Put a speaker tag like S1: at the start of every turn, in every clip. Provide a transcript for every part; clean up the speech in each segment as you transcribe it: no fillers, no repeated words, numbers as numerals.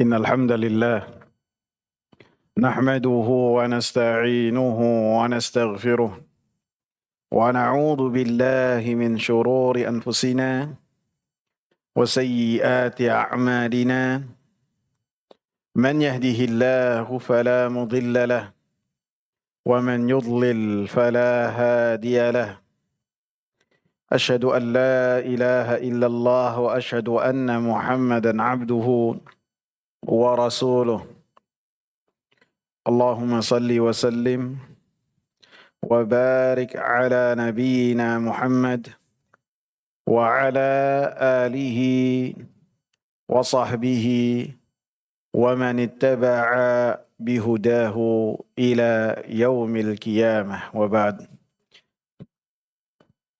S1: إن الحمد لله نحمده ونستعينه ونستغفره ونعوذ بالله من شرور أنفسنا وسيئات أعمالنا من يهده الله فلا مضل له ومن يضلل فلا هادي له أشهد أن لا إله إلا الله وأشهد أن محمدا عبده ورسوله اللهم صل وسلم وبارك على نبينا محمد وعلى آله وصحبه ومن اتبع بهداه إلى يوم القيامة وبعد.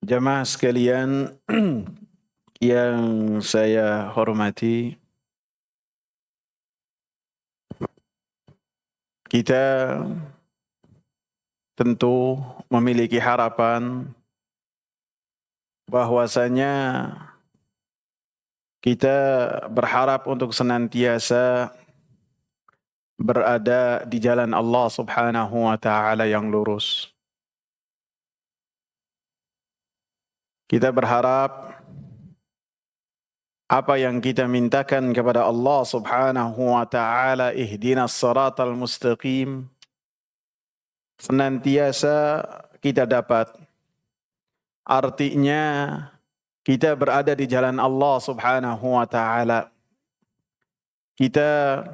S1: Jamaah sekalian yang saya hormati, kita tentu memiliki harapan bahwasanya kita berharap untuk senantiasa berada di jalan Allah Subhanahu wa taala yang lurus. Kita berharap apa yang kita mintakan kepada Allah Subhanahu wa taala, ihdinas siratal mustaqim, senantiasa kita dapat. Artinya kita berada di jalan Allah Subhanahu wa taala. Kita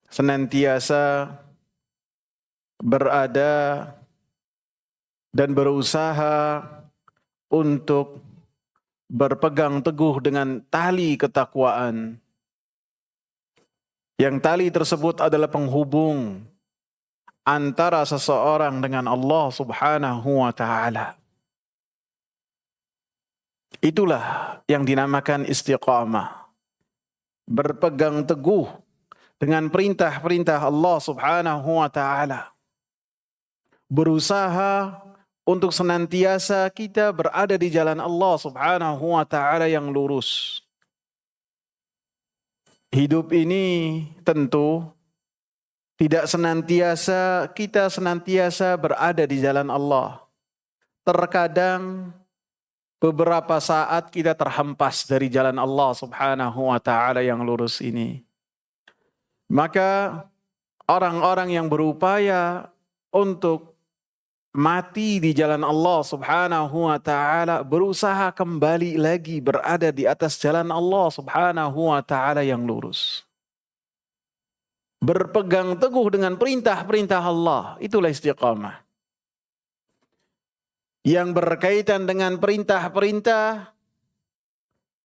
S1: senantiasa berada dan berusaha untuk berpegang teguh dengan tali ketakwaan. Yang tali tersebut adalah penghubung antara seseorang dengan Allah Subhanahu wa taala. Itulah yang dinamakan istiqamah. Berpegang teguh dengan perintah-perintah Allah Subhanahu wa taala. Berusaha untuk senantiasa kita berada di jalan Allah Subhanahu wa taala yang lurus. Hidup ini tentu tidak kita senantiasa berada di jalan Allah. Terkadang beberapa saat kita terhempas dari jalan Allah Subhanahu wa taala yang lurus ini. Maka orang-orang yang berupaya untuk mati di jalan Allah Subhanahu wa taala berusaha kembali lagi berada di atas jalan Allah Subhanahu wa taala yang lurus. Berpegang teguh dengan perintah-perintah Allah, itulah istiqamah. Yang berkaitan dengan perintah-perintah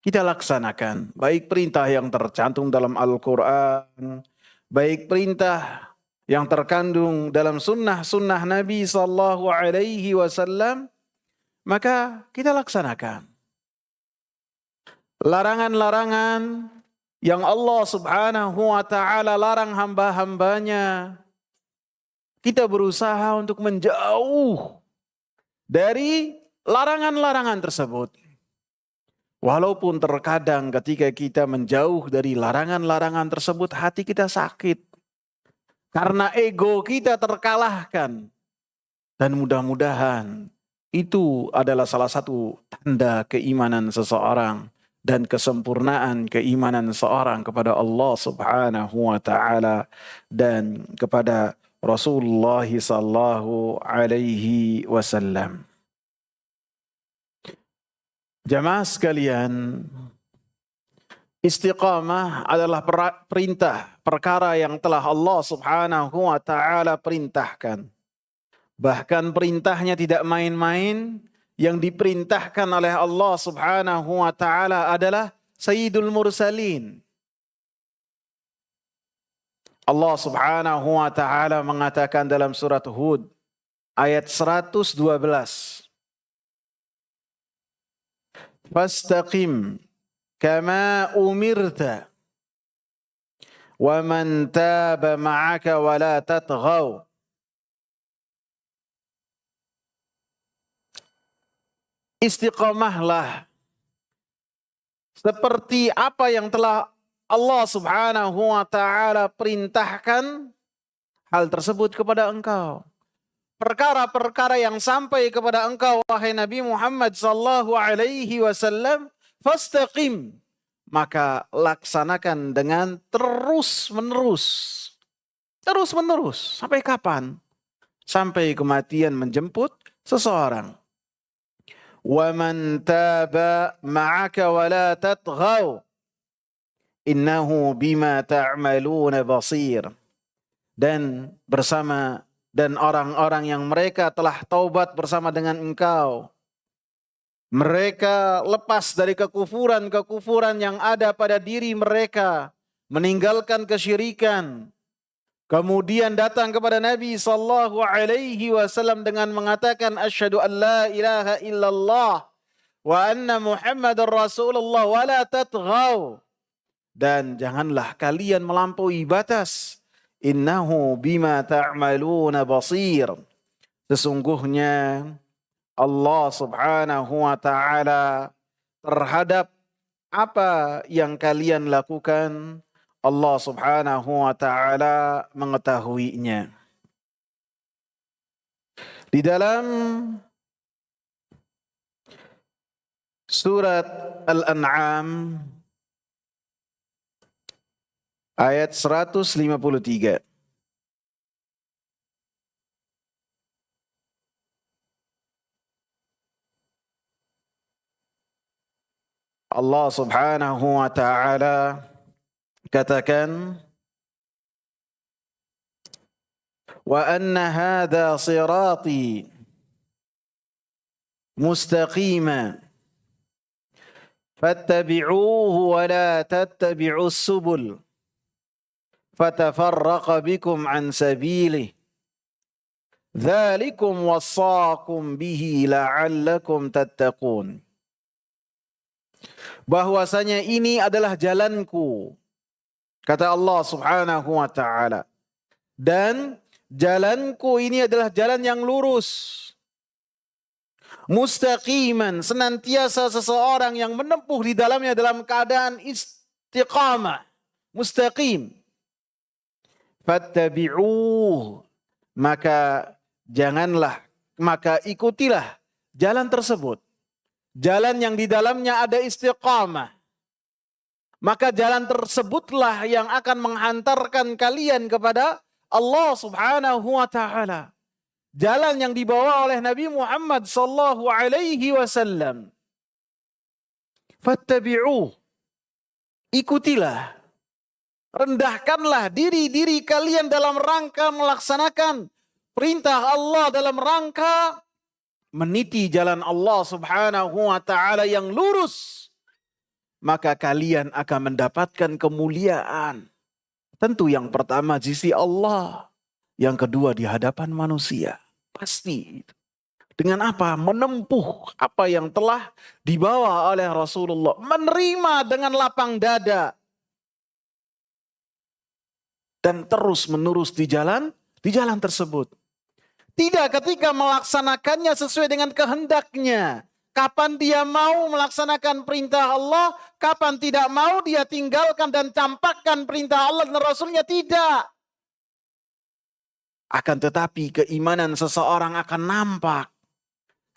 S1: kita laksanakan, baik perintah yang tercantum dalam Al-Quran, baik perintah yang terkandung dalam sunnah-sunnah Nabi Sallallahu Alaihi Wasallam, maka kita laksanakan. Larangan-larangan yang Allah Subhanahu Wa Taala larang hamba-hambanya, kita berusaha untuk menjauh dari larangan-larangan tersebut. Walaupun terkadang ketika kita menjauh dari larangan-larangan tersebut, hati kita sakit. Karena ego kita terkalahkan. Dan mudah-mudahan itu adalah salah satu tanda keimanan seseorang dan kesempurnaan keimanan seorang kepada Allah Subhanahu wa taala dan kepada Rasulullah sallallahu alaihi wasallam. Jamaah sekalian, istiqamah adalah perkara yang telah Allah Subhanahu wa taala perintahkan. Bahkan perintahnya tidak main-main, yang diperintahkan oleh Allah Subhanahu wa taala adalah Sayyidul Mursalin. Allah Subhanahu wa taala mengatakan dalam surat Hud ayat 112. Fastaqim kama umirta wa man taba ma'aka wa la tatghaw. Istiqamahlah seperti apa yang telah Allah subhanahu wa ta'ala perintahkan hal tersebut kepada engkau. Perkara-perkara yang sampai kepada engkau, wahai Nabi Muhammad sallallahu alaihi wasallam, fastaqim, maka laksanakan dengan terus-menerus. Terus-menerus. Sampai kapan? Sampai kematian menjemput seseorang. Wa man taba ma'aka wa la tatghaw innahu bima ta'maluna basir. Dan bersama dan orang-orang yang mereka telah taubat bersama dengan engkau, mereka lepas dari kekufuran-kekufuran yang ada pada diri mereka, meninggalkan kesyirikan, kemudian datang kepada Nabi sallallahu alaihi wasallam dengan mengatakan asyhadu an la ilaha illallah wa anna Muhammadar Rasulullah wa la tatghaw. Dan janganlah kalian melampaui batas. Innahu bima ta'maluna basir. Sesungguhnya Allah subhanahu wa ta'ala terhadap apa yang kalian lakukan, Allah subhanahu wa ta'ala mengetahuinya. Di dalam surat Al-An'am ayat 153. Allah subhanahu wa ta'ala katakan, wa anna hadha sirati mustaqima fattabi'uhu wa la tattabi'us subul fatafarraqa bikum an sabilihi dzalikum wassaakum bihi la'allakum tattaqun. Bahwasanya ini adalah jalanku, kata Allah subhanahu wa ta'ala, dan jalanku ini adalah jalan yang lurus, mustaqiman, senantiasa seseorang yang menempuh di dalamnya dalam keadaan istiqamah, mustaqim. Fattabi'uh, maka ikutilah jalan tersebut. Jalan yang di dalamnya ada istiqamah. Maka jalan tersebutlah yang akan menghantarkan kalian kepada Allah subhanahu wa ta'ala. Jalan yang dibawa oleh Nabi Muhammad sallallahu alaihi wasallam. Fattabi'uh, ikutilah. Rendahkanlah diri-diri kalian dalam rangka melaksanakan perintah Allah, dalam rangka meniti jalan Allah subhanahu wa ta'ala yang lurus. Maka kalian akan mendapatkan kemuliaan. Tentu yang pertama di sisi Allah. Yang kedua di hadapan manusia. Pasti. Dengan apa? Menempuh apa yang telah dibawa oleh Rasulullah. Menerima dengan lapang dada. Dan terus menerus di jalan tersebut. Tidak ketika melaksanakannya sesuai dengan kehendaknya. Kapan dia mau melaksanakan perintah Allah, kapan tidak mau dia tinggalkan dan campakkan perintah Allah dan Rasulnya, tidak. Akan tetapi keimanan seseorang akan nampak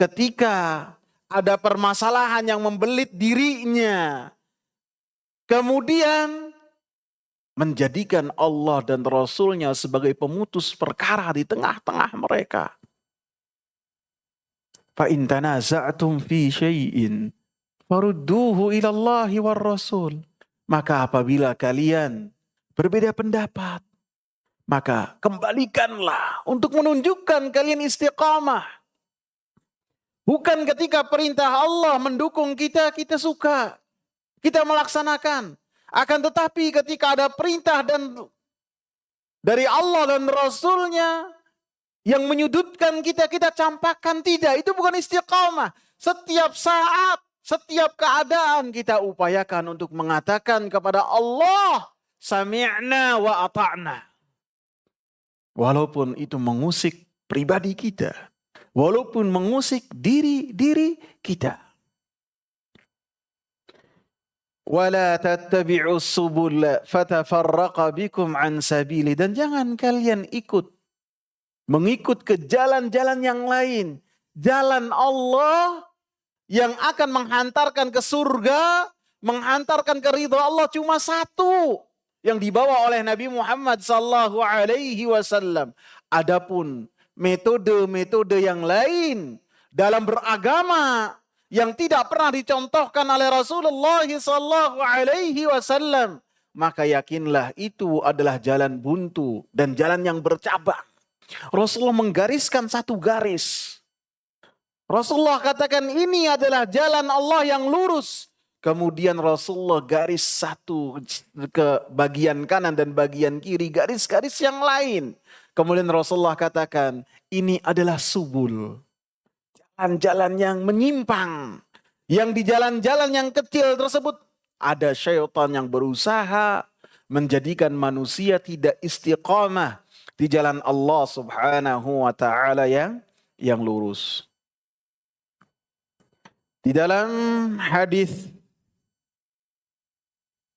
S1: ketika ada permasalahan yang membelit dirinya. Kemudian menjadikan Allah dan Rasulnya sebagai pemutus perkara di tengah-tengah mereka. Fa in tanaza'tum fi syai'in farudduhu ila Allahi war Rasul. Maka apabila kalian berbeda pendapat, maka kembalikanlah untuk menunjukkan kalian istiqamah. Bukan ketika perintah Allah mendukung kita, kita suka, kita melaksanakan. Akan tetapi ketika ada perintah dari Allah dan Rasulnya yang menyudutkan kita, kita campakkan. Tidak, itu bukan istiqamah. Setiap saat, setiap keadaan kita upayakan untuk mengatakan kepada Allah, sami'na wa ata'na. Walaupun itu mengusik pribadi kita. Walaupun mengusik diri kita. Wala tattabi'us subul fatafarraqa bikum an sabili. Dan jangan kalian mengikut ke jalan-jalan yang lain. Jalan Allah yang akan menghantarkan ke surga, menghantarkan ke ridha Allah cuma satu yang dibawa oleh Nabi Muhammad sallallahu alaihi wasallam. Adapun metode-metode yang lain dalam beragama yang tidak pernah dicontohkan oleh Rasulullah sallallahu alaihi wasallam, maka yakinlah itu adalah jalan buntu dan jalan yang bercabang. Rasulullah menggariskan satu garis. Rasulullah katakan ini adalah jalan Allah yang lurus. Kemudian Rasulullah garis satu ke bagian kanan dan bagian kiri, garis-garis yang lain. Kemudian Rasulullah katakan ini adalah subul. Jalan-jalan yang menyimpang. Yang di jalan-jalan yang kecil tersebut ada syaitan yang berusaha menjadikan manusia tidak istiqamah di jalan Allah subhanahu wa ta'ala yang lurus. Di dalam hadis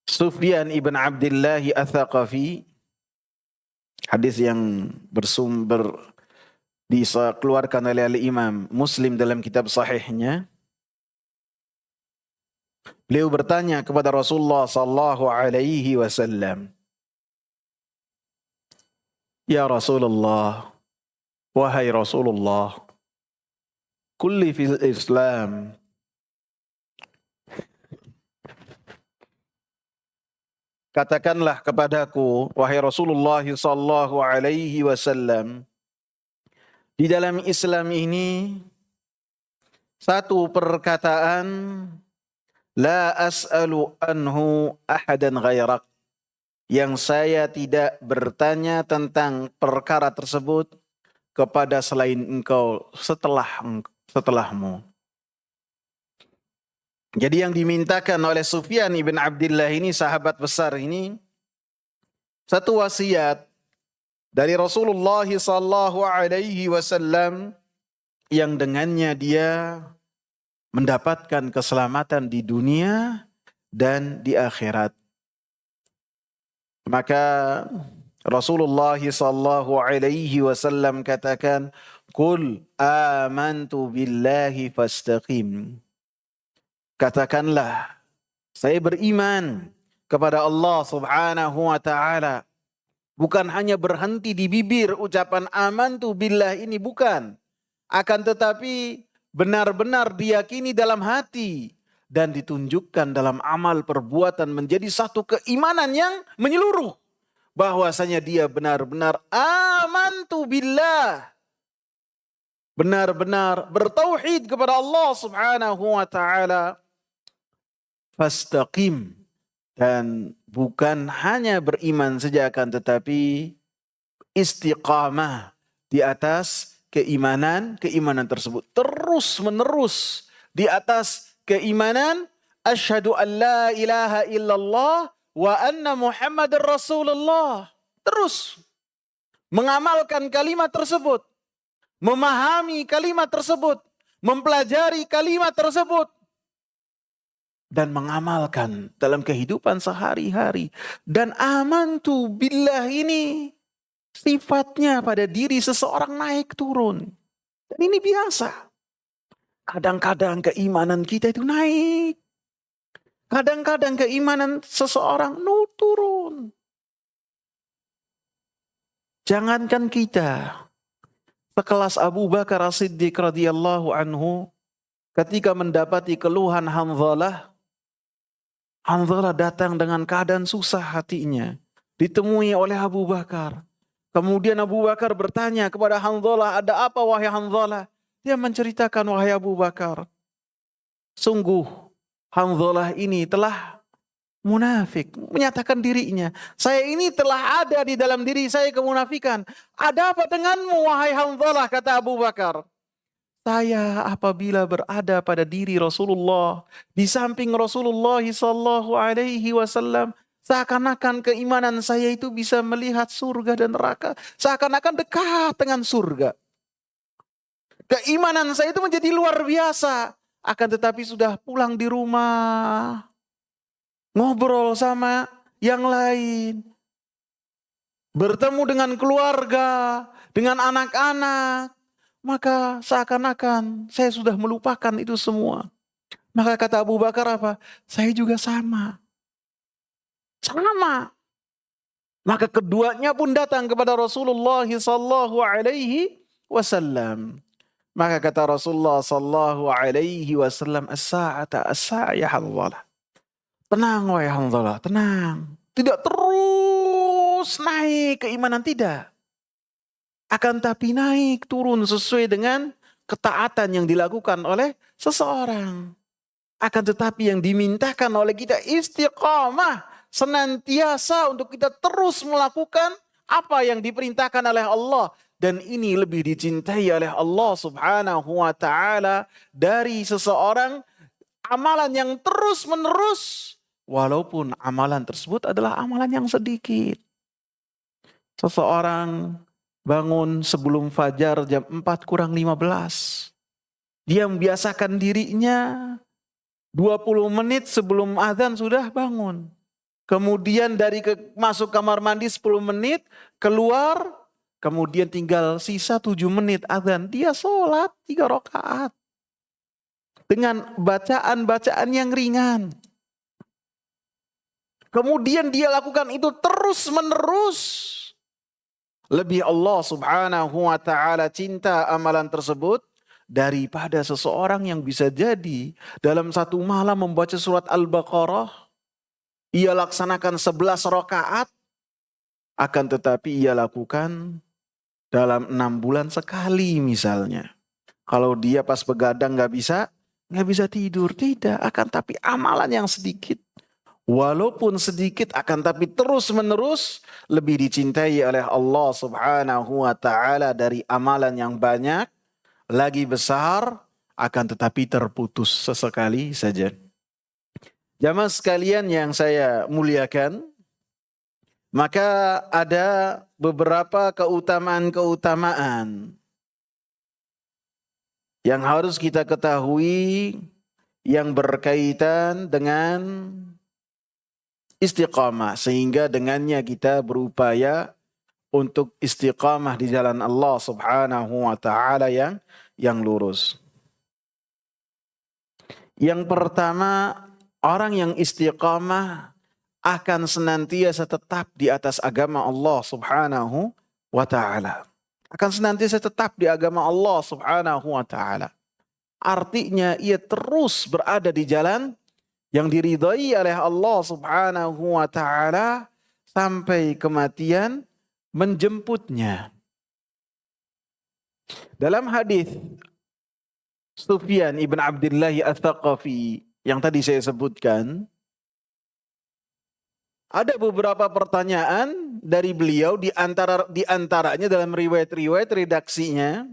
S1: Sufyan ibn Abdullah Ats-Tsaqafi, hadis yang bersumber dikeluarkan oleh Imam Muslim dalam kitab sahihnya, beliau bertanya kepada Rasulullah sallallahu alaihi wasallam, "Ya Rasulullah, wahai Rasulullah, kulli fil Islam." Katakanlah kepadaku, wahai Rasulullah sallallahu alaihi wasallam, di dalam Islam ini satu perkataan, la as'alu anhu ahadan ghairak, yang saya tidak bertanya tentang perkara tersebut kepada selain engkau setelahmu. Jadi yang dimintakan oleh Sufyan ibn Abdullah ini, sahabat besar ini, satu wasiat dari Rasulullah sallallahu alaihi wasallam yang dengannya dia mendapatkan keselamatan di dunia dan di akhirat. Maka Rasulullah sallallahu alaihi wasallam katakan, "Qul amantu billahi fastaqim." Katakanlah, saya beriman kepada Allah subhanahu wa ta'ala. Bukan hanya berhenti di bibir ucapan amantu billah ini, bukan. Akan tetapi benar-benar diyakini dalam hati dan ditunjukkan dalam amal perbuatan menjadi satu keimanan yang menyeluruh. Bahwasanya dia benar-benar amantu billah. Benar-benar bertauhid kepada Allah subhanahu wa ta'ala. Fastaqim, dan bukan hanya beriman saja akan tetapi istiqamah di atas keimanan tersebut, terus menerus di atas keimanan asyhadu an la ilaha illallah wa anna muhammadar rasulullah, terus mengamalkan kalimat tersebut, memahami kalimat tersebut, mempelajari kalimat tersebut, dan mengamalkan dalam kehidupan sehari-hari. Dan amantu billah ini sifatnya pada diri seseorang naik turun. Dan ini biasa. Kadang-kadang keimanan kita itu naik. Kadang-kadang keimanan seseorang turun. Jangankan kita, sekelas Abu Bakar As-Siddiq radhiyallahu anhu, ketika mendapati keluhan Hanzalah datang dengan keadaan susah hatinya. Ditemui oleh Abu Bakar. Kemudian Abu Bakar bertanya kepada Hanzalah, ada apa wahai Hanzalah? Dia menceritakan, wahai Abu Bakar, sungguh Hanzalah ini telah munafik. Menyatakan dirinya, saya ini telah ada di dalam diri saya kemunafikan. Ada apa denganmu wahai Hanzalah? Kata Abu Bakar, saya apabila berada pada diri Rasulullah, di samping Rasulullah sallallahu alaihi wasallam, seakan-akan keimanan saya itu bisa melihat surga dan neraka. Seakan-akan dekat dengan surga. Keimanan saya itu menjadi luar biasa. Akan tetapi sudah pulang di rumah, ngobrol sama yang lain, bertemu dengan keluarga, dengan anak-anak, maka seakan-akan saya sudah melupakan itu semua. Maka kata Abu Bakar apa? Saya juga sama. Sama. Maka keduanya pun datang kepada Rasulullah sallallahu alaihi wasallam. Maka kata Rasulullah sallallahu alaihi wasallam, "As-sa'ata as-sa'a ya Hanzalah." Tenang wahai Hanzalah, tenang. Tidak terus naik keimanan, tidak. Akan tapi naik turun sesuai dengan ketaatan yang dilakukan oleh seseorang. Akan tetapi yang dimintakan oleh kita istiqamah, senantiasa untuk kita terus melakukan apa yang diperintahkan oleh Allah. Dan ini lebih dicintai oleh Allah subhanahu wa ta'ala dari seseorang amalan yang terus menerus. Walaupun amalan tersebut adalah amalan yang sedikit. Seseorang bangun sebelum fajar jam 4 kurang 15. Dia membiasakan dirinya 20 menit sebelum azan sudah bangun. Kemudian masuk kamar mandi 10 menit, keluar, kemudian tinggal sisa 7 menit azan. Dia sholat 3 rakaat. Dengan bacaan-bacaan yang ringan. Kemudian dia lakukan itu terus menerus. Lebih Allah subhanahu wa ta'ala cinta amalan tersebut daripada seseorang yang bisa jadi dalam satu malam membaca surat Al-Baqarah, ia laksanakan 11 rakaat, akan tetapi ia lakukan dalam 6 bulan sekali misalnya. Kalau dia pas begadang nggak bisa tidur, tidak. Akan tapi amalan yang sedikit, walaupun sedikit akan tapi terus menerus lebih dicintai oleh Allah subhanahu wa ta'ala dari amalan yang banyak, lagi besar, akan tetapi terputus sesekali saja. Jamaah sekalian yang saya muliakan, maka ada beberapa keutamaan-keutamaan yang harus kita ketahui yang berkaitan dengan istiqamah, sehingga dengannya kita berupaya untuk istiqamah di jalan Allah subhanahu wa ta'ala yang lurus. Yang pertama, orang yang istiqamah akan senantiasa tetap di atas agama Allah subhanahu wa ta'ala. Akan senantiasa tetap di agama Allah subhanahu wa ta'ala. Artinya ia terus berada di jalan yang diridhai oleh Allah subhanahu wa ta'ala sampai kematian menjemputnya. Dalam hadis Sufyan ibn Abdullah Ats-Tsaqafi yang tadi saya sebutkan, ada beberapa pertanyaan dari beliau di antaranya dalam riwayat-riwayat redaksinya,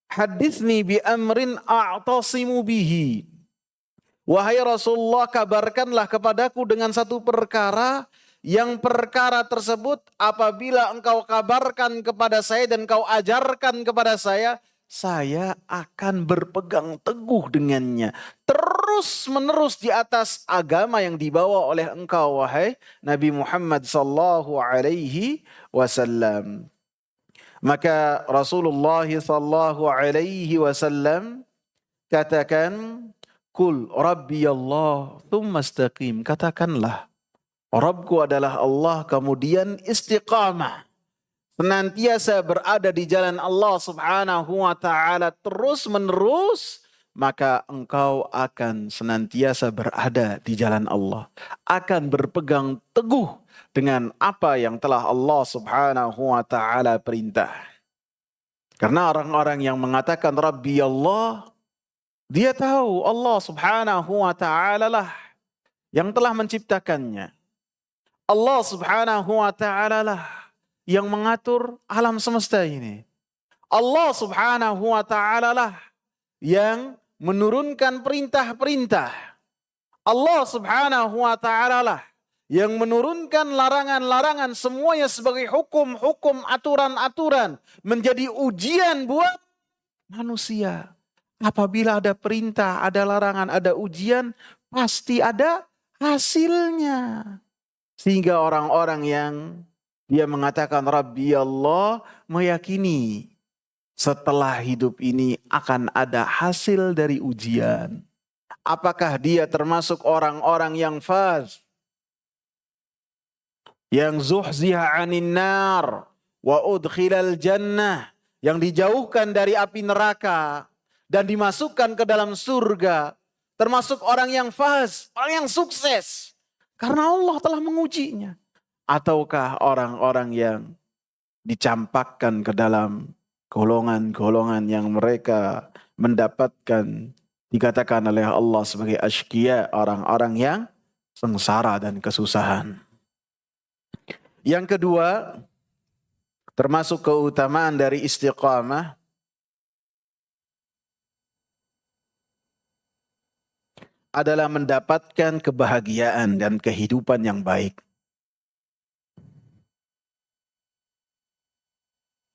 S1: haditsni bi amrin a'tasimu bihi. Wahai Rasulullah, kabarkanlah kepadaku dengan satu perkara, yang perkara tersebut apabila engkau kabarkan kepada saya dan kau ajarkan kepada saya akan berpegang teguh dengannya. Terus menerus di atas agama yang dibawa oleh engkau, wahai Nabi Muhammad sallallahu alaihi wasallam. Maka Rasulullah sallallahu alaihi wasallam katakan, "Qul Rabbi Allah, tsumma istaqim." Katakanlah, Rabbku adalah Allah, kemudian istiqamah. Senantiasa berada di jalan Allah subhanahu wa ta'ala terus menerus, maka engkau akan senantiasa berada di jalan Allah. Akan berpegang teguh dengan apa yang telah Allah subhanahu wa ta'ala perintah. Karena orang-orang yang mengatakan Rabbi Allah, dia tahu Allah subhanahu wa ta'ala lah yang telah menciptakannya. Allah subhanahu wa ta'ala lah yang mengatur alam semesta ini. Allah subhanahu wa ta'ala lah yang menurunkan perintah-perintah. Allah subhanahu wa ta'ala lah yang menurunkan larangan-larangan semuanya sebagai hukum-hukum, aturan-aturan, menjadi ujian buat manusia. Apabila ada perintah, ada larangan, ada ujian, pasti ada hasilnya. Sehingga orang-orang yang dia mengatakan Rabbi Allah meyakini setelah hidup ini akan ada hasil dari ujian. Apakah dia termasuk orang-orang yang faz? Yang zuhziha 'anin nar wa udkhilal jannah, yang dijauhkan dari api neraka dan dimasukkan ke dalam surga, termasuk orang yang faz, orang yang sukses karena Allah telah mengujinya. Ataukah orang-orang yang dicampakkan ke dalam golongan-golongan yang mereka mendapatkan dikatakan oleh Allah sebagai asyqiya, orang-orang yang sengsara dan kesusahan. Yang kedua, termasuk keutamaan dari istiqamah adalah mendapatkan kebahagiaan dan kehidupan yang baik.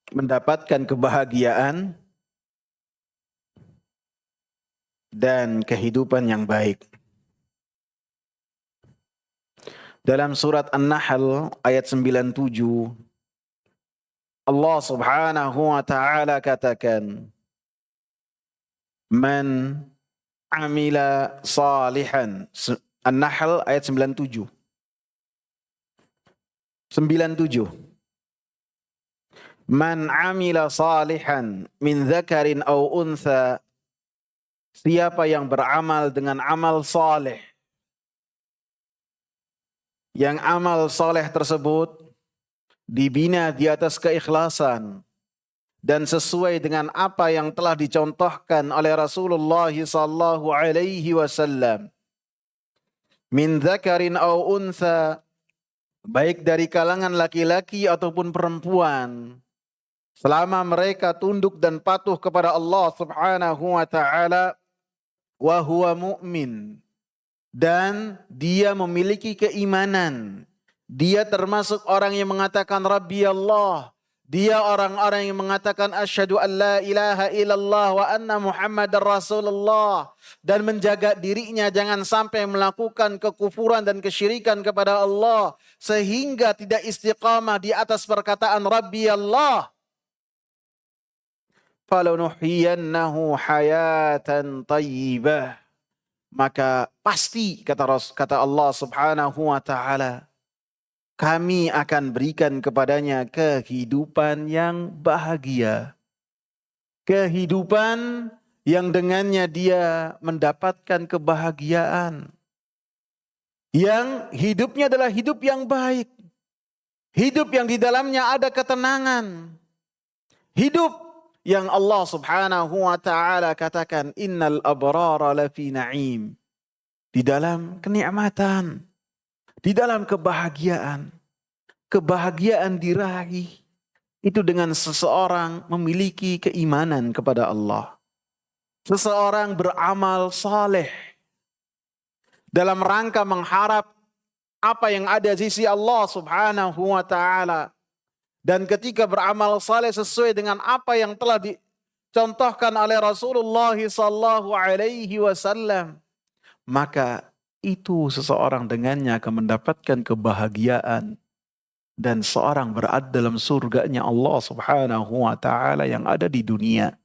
S1: Mendapatkan kebahagiaan dan kehidupan yang baik. Dalam surat An-Nahl ayat 97, Allah Subhanahu wa taala katakan, "Man amila salihan." An-Nahl ayat 97. 97. Man amila salihan min dzakarin aw untha. Siapa yang beramal dengan amal saleh, yang amal saleh tersebut dibina di atas keikhlasan dan sesuai dengan apa yang telah dicontohkan oleh Rasulullah sallallahu alaihi wasallam. Min dzakarin aw untha, baik dari kalangan laki-laki ataupun perempuan, selama mereka tunduk dan patuh kepada Allah Subhanahu wa taala, wa huwa mu'min, dan dia memiliki keimanan. Dia termasuk orang yang mengatakan Rabbi Allah. Dia orang-orang yang mengatakan asyhadu an la ilaha illallah wa anna Muhammadar Rasulullah, dan menjaga dirinya jangan sampai melakukan kekufuran dan kesyirikan kepada Allah sehingga tidak istiqamah di atas perkataan Rabbi Allah. Falanuhyiyannahu hayatan tayyibah, maka pasti kata Allah Subhanahu wa taala, kami akan berikan kepadanya kehidupan yang bahagia. Kehidupan yang dengannya dia mendapatkan kebahagiaan. Yang hidupnya adalah hidup yang baik. Hidup yang di dalamnya ada ketenangan. Hidup yang Allah Subhanahu wa taala katakan innal abrara lafi na'im, di dalam kenikmatan, di dalam kebahagiaan. Kebahagiaan diraih itu dengan seseorang memiliki keimanan kepada Allah. Seseorang beramal saleh dalam rangka mengharap apa yang ada di sisi Allah Subhanahu wa taala. Dan ketika beramal saleh sesuai dengan apa yang telah dicontohkan oleh Rasulullah sallallahu alaihi wasallam, maka itu seseorang dengannya akan mendapatkan kebahagiaan dan seorang berada dalam surganya Allah Subhanahu wa taala yang ada di dunia.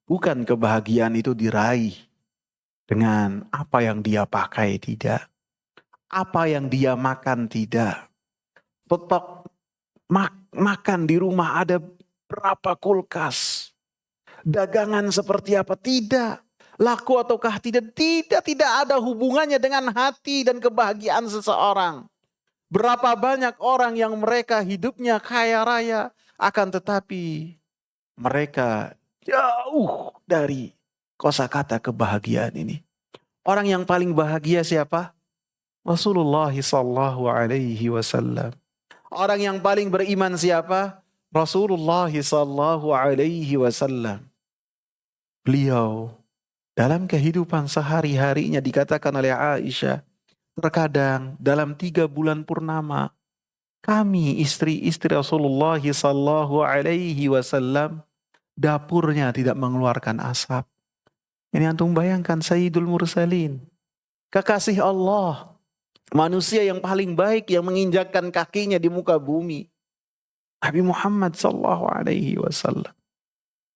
S1: Bukan kebahagiaan itu diraih dengan apa yang dia pakai, tidak. Apa yang dia makan, tidak. Tetap makan di rumah ada berapa kulkas. Dagangan seperti apa, tidak. Laku ataukah tidak, tidak ada hubungannya dengan hati dan kebahagiaan seseorang. Berapa banyak orang yang mereka hidupnya kaya raya, akan tetapi mereka jauh dari kosakata kebahagiaan ini. Orang yang paling bahagia siapa? Rasulullah sallallahu alaihi wasallam. Orang yang paling beriman siapa? Rasulullah sallallahu alaihi wasallam. Beliau dalam kehidupan sehari-harinya dikatakan oleh Aisyah, terkadang dalam 3 bulan purnama, kami istri-istri Rasulullah sallallahu alaihi wasallam dapurnya tidak mengeluarkan asap. Ini antum bayangkan Sayyidul Mursalin, kekasih Allah, Manusia yang paling baik yang menginjakkan kakinya di muka bumi. Nabi Muhammad sallallahu alaihi wasallam.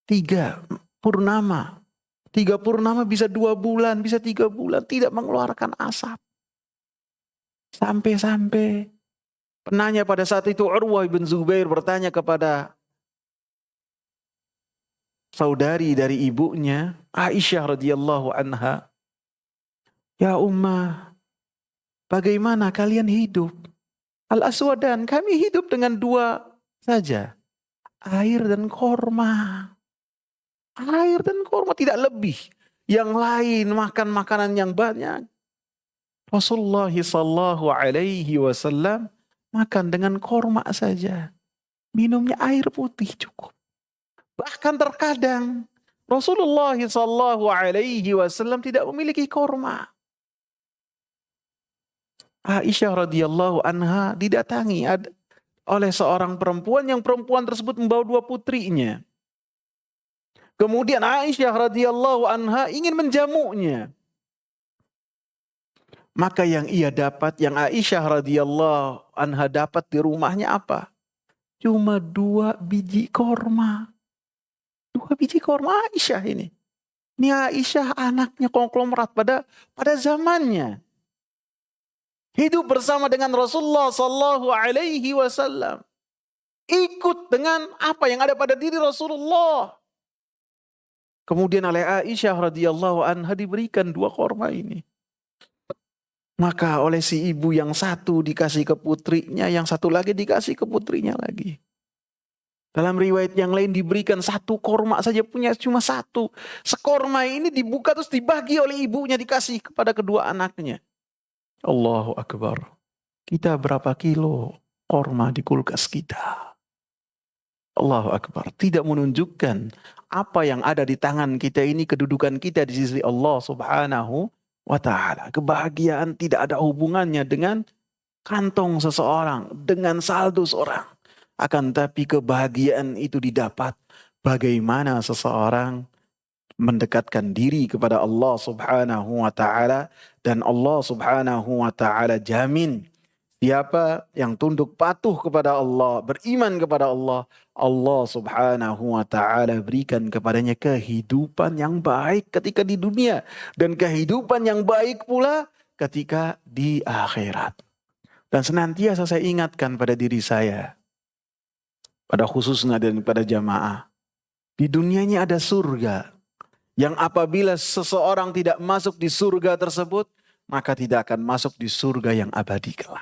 S1: 3 purnama. 3 purnama bisa 2 bulan, bisa 3 bulan tidak mengeluarkan asap. Sampai-sampai penanya pada saat itu Urwah bin Zubair bertanya kepada saudari dari ibunya, Aisyah radhiyallahu anha, "Ya Ummah, bagaimana kalian hidup?" Al-Aswadan, kami hidup dengan 2 saja, air dan korma. Air dan korma, tidak lebih. Yang lain makan makanan yang banyak. Rasulullah sallallahu alaihi wasallam makan dengan korma saja. Minumnya air putih cukup. Bahkan terkadang Rasulullah sallallahu alaihi wasallam tidak memiliki korma. Aisyah radhiyallahu anha didatangi oleh seorang perempuan, yang perempuan tersebut membawa 2 putrinya. Kemudian Aisyah radhiyallahu anha ingin menjamunya. Maka yang ia dapat, yang Aisyah radhiyallahu anha dapat di rumahnya apa? Cuma 2 biji korma. 2 biji korma Aisyah ini. Ini Aisyah anaknya konglomerat pada zamannya. Hidup bersama dengan Rasulullah sallallahu alaihi wasallam. Ikut dengan apa yang ada pada diri Rasulullah. Kemudian oleh Aisyah radhiyallahu anha diberikan 2 korma ini. Maka oleh si ibu yang satu dikasih ke putrinya, yang satu lagi dikasih ke putrinya lagi. Dalam riwayat yang lain diberikan 1 korma saja, punya cuma 1. Sekorma ini dibuka terus dibagi oleh ibunya, dikasih kepada kedua anaknya. Allahu Akbar. Kita berapa kilo korma di kulkas kita? Allahu Akbar. Tidak menunjukkan apa yang ada di tangan kita ini, kedudukan kita di sisi Allah subhanahu wa ta'ala. Kebahagiaan tidak ada hubungannya dengan kantong seseorang, dengan saldo seorang. Akan tapi kebahagiaan itu didapat bagaimana seseorang mendekatkan diri kepada Allah subhanahu wa ta'ala. Dan Allah subhanahu wa ta'ala jamin siapa yang tunduk patuh kepada Allah, beriman kepada Allah, Allah subhanahu wa ta'ala berikan kepadanya kehidupan yang baik ketika di dunia. Dan kehidupan yang baik pula ketika di akhirat. Dan senantiasa saya ingatkan pada diri saya, pada khususnya dan pada jamaah. Di dunia ini ada surga. Yang apabila seseorang tidak masuk di surga tersebut, maka tidak akan masuk di surga yang abadi kelak.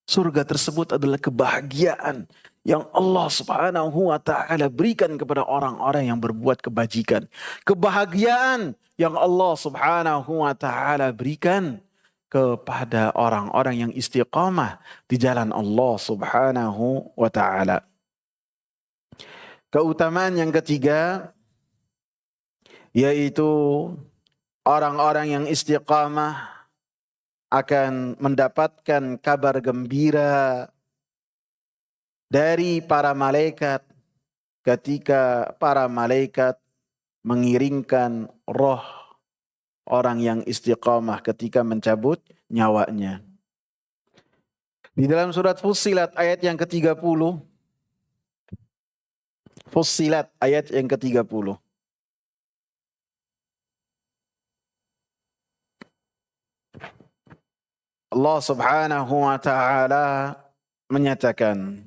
S1: Surga tersebut adalah kebahagiaan yang Allah subhanahu wa ta'ala berikan kepada orang-orang yang berbuat kebajikan. Kebahagiaan yang Allah subhanahu wa ta'ala berikan kepada orang-orang yang istiqamah di jalan Allah subhanahu wa ta'ala. Keutamaan yang ketiga, yaitu orang-orang yang istiqamah akan mendapatkan kabar gembira dari para malaikat ketika para malaikat mengiringkan roh orang yang istiqamah ketika mencabut nyawanya. Di dalam surat Fussilat ayat yang ke-30, Fussilat ayat yang ke-30. Allah subhanahu wa ta'ala menyatakan,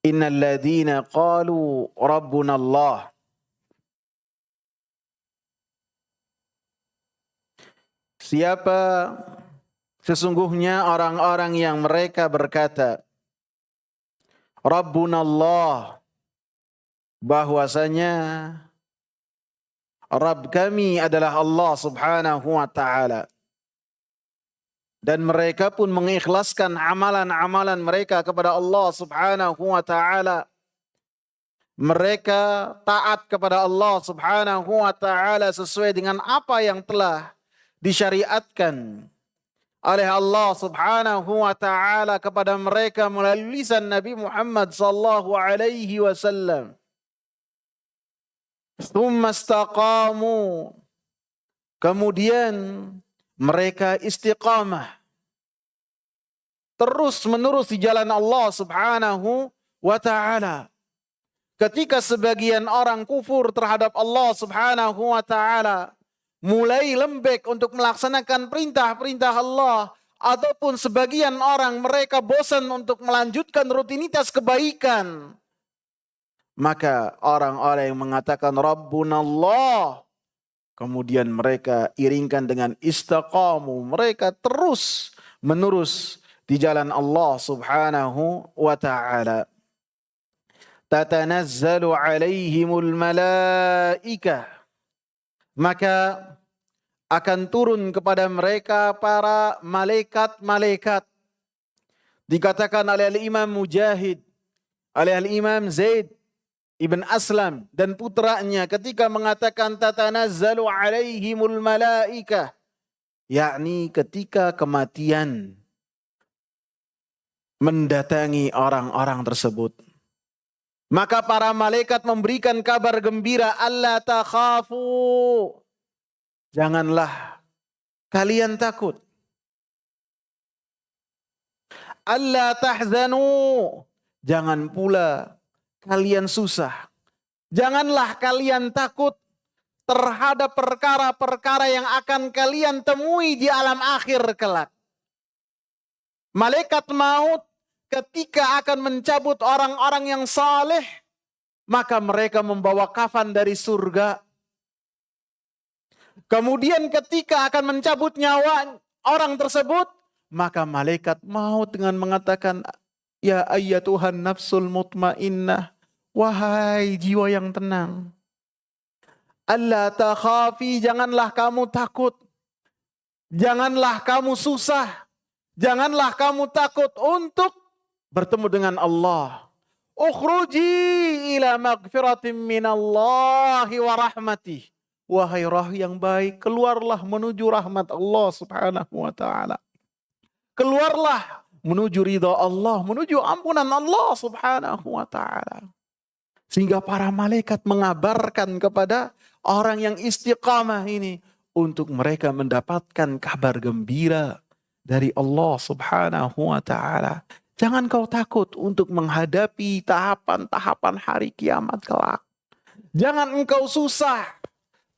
S1: Innal ladhina qalu Rabbuna Allah. Siapa sesungguhnya orang-orang yang mereka berkata, Rabbuna Allah, bahwasanya Rabb kami adalah Allah subhanahu wa ta'ala. Dan mereka pun mengikhlaskan amalan-amalan mereka kepada Allah subhanahu wa ta'ala. Mereka taat kepada Allah subhanahu wa ta'ala sesuai dengan apa yang telah disyariatkan oleh Allah subhanahu wa ta'ala kepada mereka melalui lisan Nabi Muhammad sallallahu alaihi wasallam. Tsumma istaqamu. Kemudian mereka istiqamah, terus menerus di jalan Allah Subhanahu wa ta'ala. Ketika sebagian orang kufur terhadap Allah Subhanahu wa ta'ala, mulai lembek untuk melaksanakan perintah-perintah Allah, ataupun sebagian orang mereka bosan untuk melanjutkan rutinitas kebaikan, maka orang-orang yang mengatakan Rabbunallah, kemudian mereka iringkan dengan istaqamu, mereka terus menerus di jalan Allah Subhanahu wa ta'ala. Tatanazzalu alaihimul malaikah, maka akan turun kepada mereka para malaikat-malaikat. Dikatakan oleh Imam Mujahid, oleh Imam Zaid ibn Aslam dan putranya ketika mengatakan tatanazzalu alaihimul malaikah, yakni ketika kematian mendatangi orang-orang tersebut, maka para malaikat memberikan kabar gembira, alla takhafu, janganlah kalian takut. Alla tahzanu, jangan pula kalian susah. Janganlah kalian takut terhadap perkara-perkara yang akan kalian temui di alam akhir kelak. Malaikat maut ketika akan mencabut orang-orang yang saleh, maka mereka membawa kafan dari surga. Kemudian ketika akan mencabut nyawa orang tersebut, maka malaikat maut dengan mengatakan, ya ayyatuhan nafsul mutmainnah, wahai jiwa yang tenang, alla takhafi, janganlah kamu takut, janganlah kamu susah, janganlah kamu takut untuk bertemu dengan Allah. Ukhruji ila magfiratin minallahi wa rahmatih, wahai roh yang baik, keluarlah menuju rahmat Allah Subhanahu wa ta'ala. Keluarlah menuju ridha Allah, menuju ampunan Allah Subhanahu wa ta'ala. Sehingga para malaikat mengabarkan kepada orang yang istiqamah ini untuk mereka mendapatkan kabar gembira dari Allah Subhanahu wa ta'ala. Jangan kau takut untuk menghadapi tahapan-tahapan hari kiamat kelak. Jangan engkau susah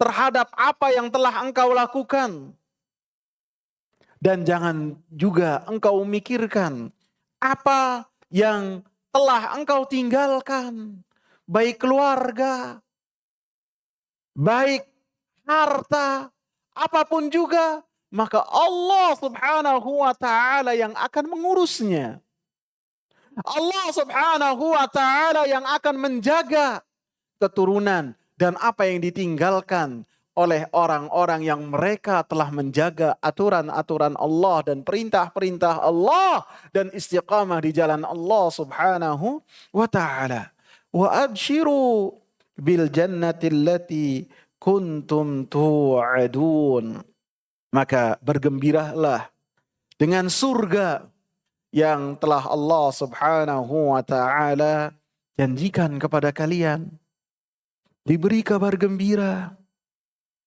S1: terhadap apa yang telah engkau lakukan. Dan jangan juga engkau memikirkan apa yang telah engkau tinggalkan. Baik keluarga, baik harta, apapun juga. Maka Allah Subhanahu wa ta'ala yang akan mengurusnya. Allah Subhanahu wa ta'ala yang akan menjaga keturunan dan apa yang ditinggalkan oleh orang-orang yang mereka telah menjaga aturan-aturan Allah dan perintah-perintah Allah dan istiqamah di jalan Allah Subhanahu wa ta'ala. Wa abshiru bil jannati allati kuntum tu'adun. Maka bergembiralah dengan surga yang telah Allah Subhanahu wa ta'ala janjikan kepada kalian. Diberi kabar gembira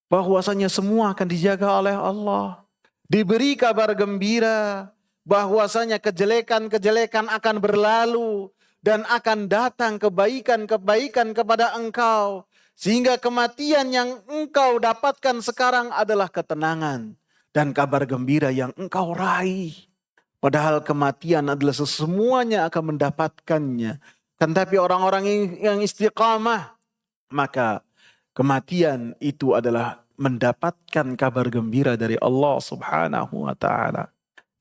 S1: bahwasanya semua akan dijaga oleh Allah. Diberi kabar gembira bahwasanya kejelekan-kejelekan akan berlalu dan akan datang kebaikan-kebaikan kepada engkau. Sehingga kematian yang engkau dapatkan sekarang adalah ketenangan dan kabar gembira yang engkau raih. Padahal kematian adalah semuanya akan mendapatkannya. Kan tapi orang-orang yang istiqamah, maka kematian itu adalah mendapatkan kabar gembira dari Allah Subhanahu wa ta'ala.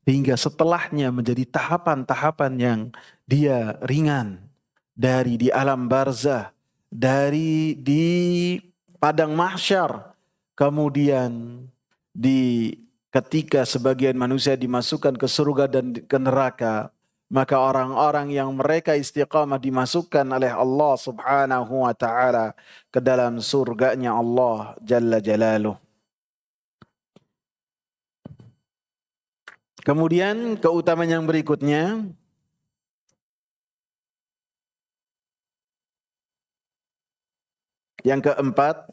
S1: Hingga setelahnya menjadi tahapan-tahapan yang dia ringan. Dari di alam barzah, dari di padang mahsyar, kemudian di ketika sebagian manusia dimasukkan ke surga dan ke neraka, maka orang-orang yang mereka istiqamah dimasukkan oleh Allah Subhanahu wa ta'ala ke dalam surganya Allah Jalla Jalaluh. Kemudian keutamaan yang berikutnya, yang keempat,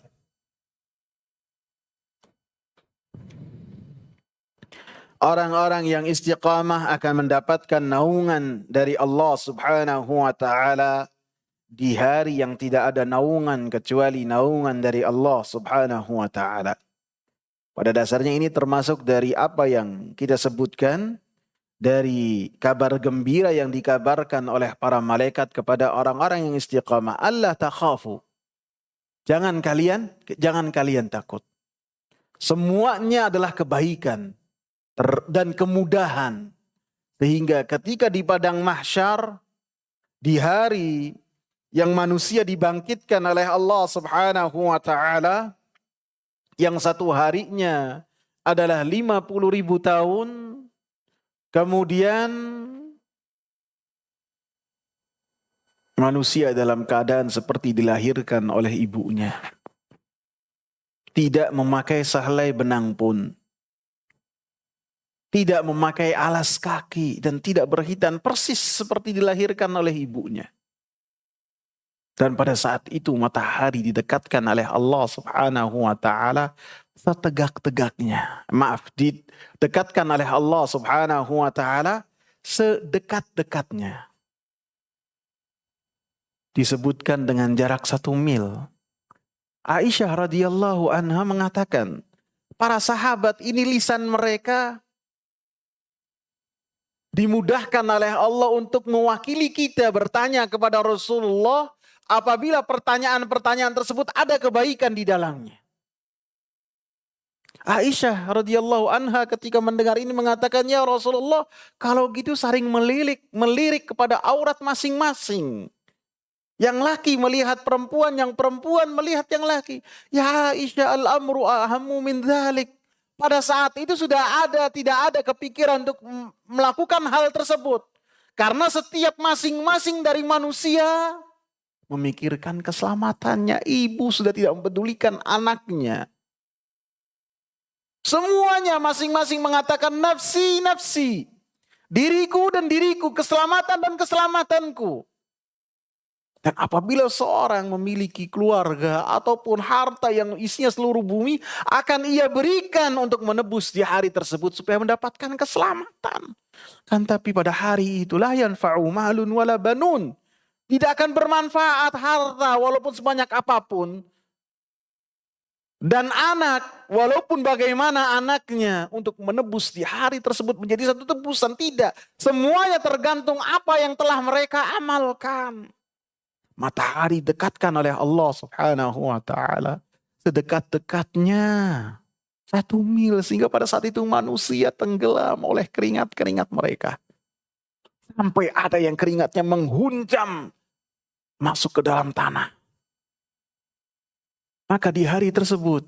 S1: Orang-orang yang istiqamah akan mendapatkan naungan dari Allah Subhanahu wa taala di hari yang tidak ada naungan kecuali naungan dari Allah Subhanahu wa taala. Pada dasarnya ini termasuk dari apa yang kita sebutkan dari kabar gembira yang dikabarkan oleh para malaikat kepada orang-orang yang istiqamah. Allah takhafu. Jangan kalian takut. Semuanya adalah kebaikan dan kemudahan. Sehingga ketika di padang mahsyar, di hari yang manusia dibangkitkan oleh Allah Subhanahu wa taala, yang satu harinya adalah 50.000 tahun, kemudian manusia dalam keadaan seperti dilahirkan oleh ibunya. Tidak memakai sehelai benang pun. Tidak memakai alas kaki dan tidak berhitan, persis seperti dilahirkan oleh ibunya. Dan pada saat itu matahari didekatkan oleh Allah Subhanahu wa taala setegak-tegaknya. Didekatkan oleh Allah Subhanahu wa taala sedekat-dekatnya. Disebutkan dengan jarak 1 mil. Aisyah radhiyallahu anha mengatakan, para sahabat ini lisan mereka dimudahkan oleh Allah untuk mewakili kita bertanya kepada Rasulullah apabila pertanyaan-pertanyaan tersebut ada kebaikan di dalamnya. Aisyah radhiyallahu anha ketika mendengar ini mengatakan, ya Rasulullah, kalau gitu saling melirik kepada aurat masing-masing. Yang laki melihat perempuan, yang perempuan melihat yang laki. Ya Aisyah, al-amru ahammu min dzalik. Pada saat itu tidak ada kepikiran untuk melakukan hal tersebut. Karena setiap masing-masing dari manusia memikirkan keselamatannya. Ibu sudah tidak mempedulikan anaknya. Semuanya masing-masing mengatakan nafsi, nafsi. Diriku dan diriku, keselamatan dan keselamatanku. Dan apabila seorang memiliki keluarga ataupun harta yang isinya seluruh bumi, akan ia berikan untuk menebus di hari tersebut supaya mendapatkan keselamatan. Kan tapi pada hari itulah yanfa'u malun wala banun. Tidak akan bermanfaat harta walaupun sebanyak apapun. Dan anak, walaupun bagaimana anaknya untuk menebus di hari tersebut menjadi satu tebusan. Tidak. Semuanya tergantung apa yang telah mereka amalkan. Matahari dekatkan oleh Allah Subhanahu wa taala sedekat-dekatnya 1 mil, sehingga pada saat itu manusia tenggelam oleh keringat-keringat mereka. Sampai ada yang keringatnya menghunjam masuk ke dalam tanah. Maka di hari tersebut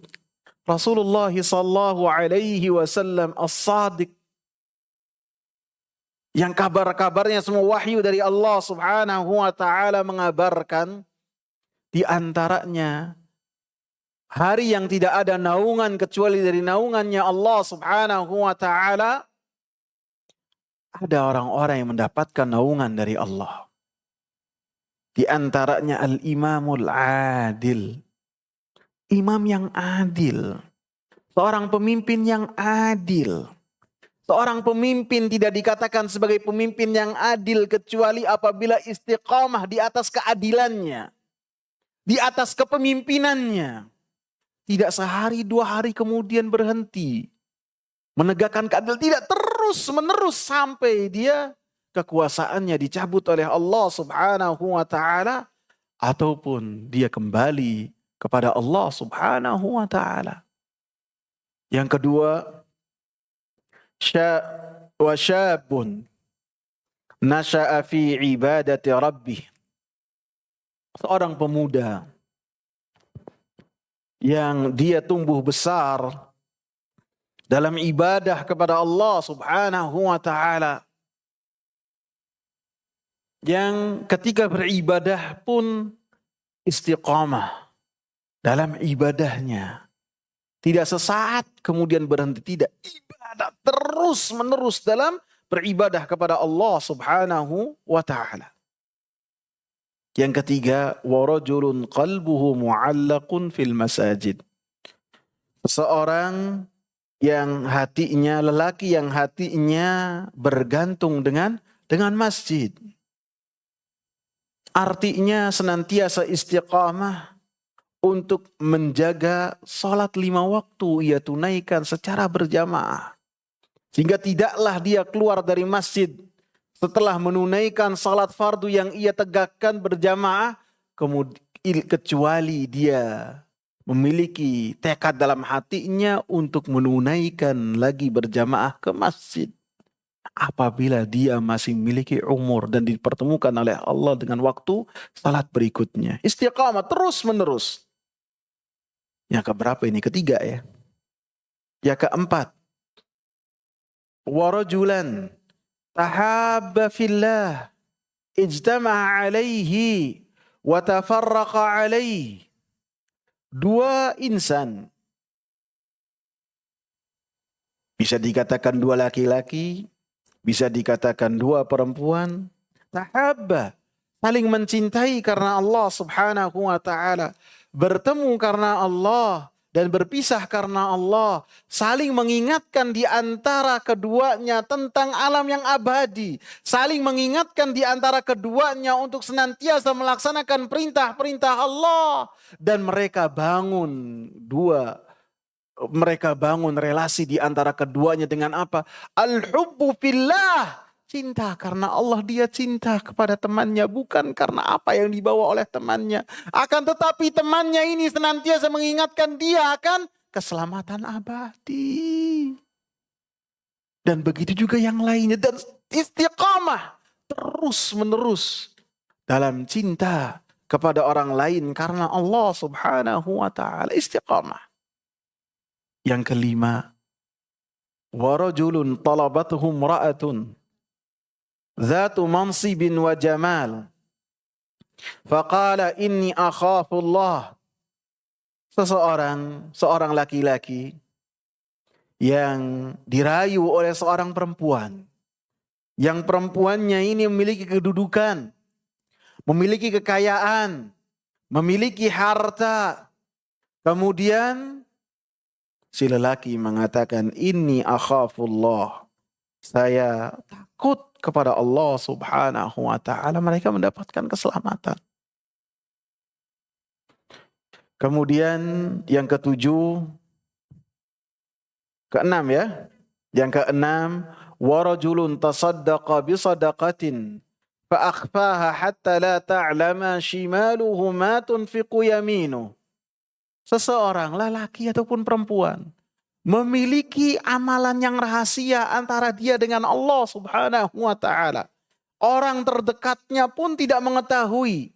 S1: Rasulullah sallallahu alaihi wasallam as-sadiq, yang kabar-kabarnya semua wahyu dari Allah Subhanahu wa taala mengabarkan, di antaranya hari yang tidak ada naungan kecuali dari naungannya Allah Subhanahu wa taala, ada orang-orang yang mendapatkan naungan dari Allah. Di antaranya al-imamul adil. Imam yang adil. Seorang pemimpin yang adil. Seorang pemimpin tidak dikatakan sebagai pemimpin yang adil kecuali apabila istiqamah di atas keadilannya. Di atas kepemimpinannya. Tidak sehari 2 hari kemudian berhenti. Menegakkan keadilan, tidak, terus menerus sampai dia kekuasaannya dicabut oleh Allah Subhanahu wa taala ataupun dia kembali kepada Allah Subhanahu wa taala. Yang kedua, wa syabun nasha'a fi ibadati rabbih. Seorang pemuda yang dia tumbuh besar dalam ibadah kepada Allah Subhanahu wa taala, yang ketika beribadah pun istiqamah dalam ibadahnya. Tidak sesaat kemudian berhenti, tidak. Ibadah terus menerus dalam beribadah kepada Allah Subhanahu wa taala. Yang ketiga, wa rajulun qalbuhu mu'allaqun fil masajid. Seseorang yang hatinya, lelaki yang hatinya bergantung dengan masjid. Artinya senantiasa istiqamah untuk menjaga sholat 5 waktu ia tunaikan secara berjamaah. Sehingga tidaklah dia keluar dari masjid setelah menunaikan salat fardu yang ia tegakkan berjamaah, kecuali dia memiliki tekad dalam hatinya untuk menunaikan lagi berjamaah ke masjid. Apabila dia masih memiliki umur dan dipertemukan oleh Allah dengan waktu salat berikutnya. Istiqamah terus menerus. Yang keberapa ini? Ketiga ya. Yang keempat. Warajulan tahabba fillah ijtama'a alaihi wa tafarraqa alaihi. Dua insan. Bisa dikatakan dua laki-laki, bisa dikatakan dua perempuan. Tahabba, saling mencintai karena Allah subhanahu wa ta'ala. Bertemu karena Allah dan berpisah karena Allah. Saling mengingatkan di antara keduanya tentang alam yang abadi. Saling mengingatkan di antara keduanya untuk senantiasa melaksanakan perintah-perintah Allah. Dan mereka bangun relasi di antara keduanya dengan apa? Al-hubbu fillah. Cinta karena Allah, dia cinta kepada temannya, bukan karena apa yang dibawa oleh temannya. Akan tetapi temannya ini senantiasa mengingatkan dia akan keselamatan abadi. Dan begitu juga yang lainnya. Dan istiqamah terus menerus dalam cinta kepada orang lain karena Allah subhanahu wa ta'ala. Istiqamah. Yang kelima, warajulun talabatuhum ra'atun zatu mansibin wa jamal faqala inni akhafullah. Seorang laki-laki yang dirayu oleh seorang perempuan, yang perempuannya ini memiliki kedudukan, memiliki kekayaan, memiliki harta. Kemudian si lelaki mengatakan, inni akhafullah, saya takut kepada Allah subhanahu wa ta'ala. Mereka mendapatkan keselamatan. Kemudian yang keenam ya. Yang keenam, warajulun tasaddaqa bisadaqatin fa'akhfaha hatta la ta'lama shimaluhu ma tunfiqu yaminu. Seseorang lelaki ataupun perempuan memiliki amalan yang rahasia antara dia dengan Allah subhanahu wa ta'ala. Orang terdekatnya pun tidak mengetahui.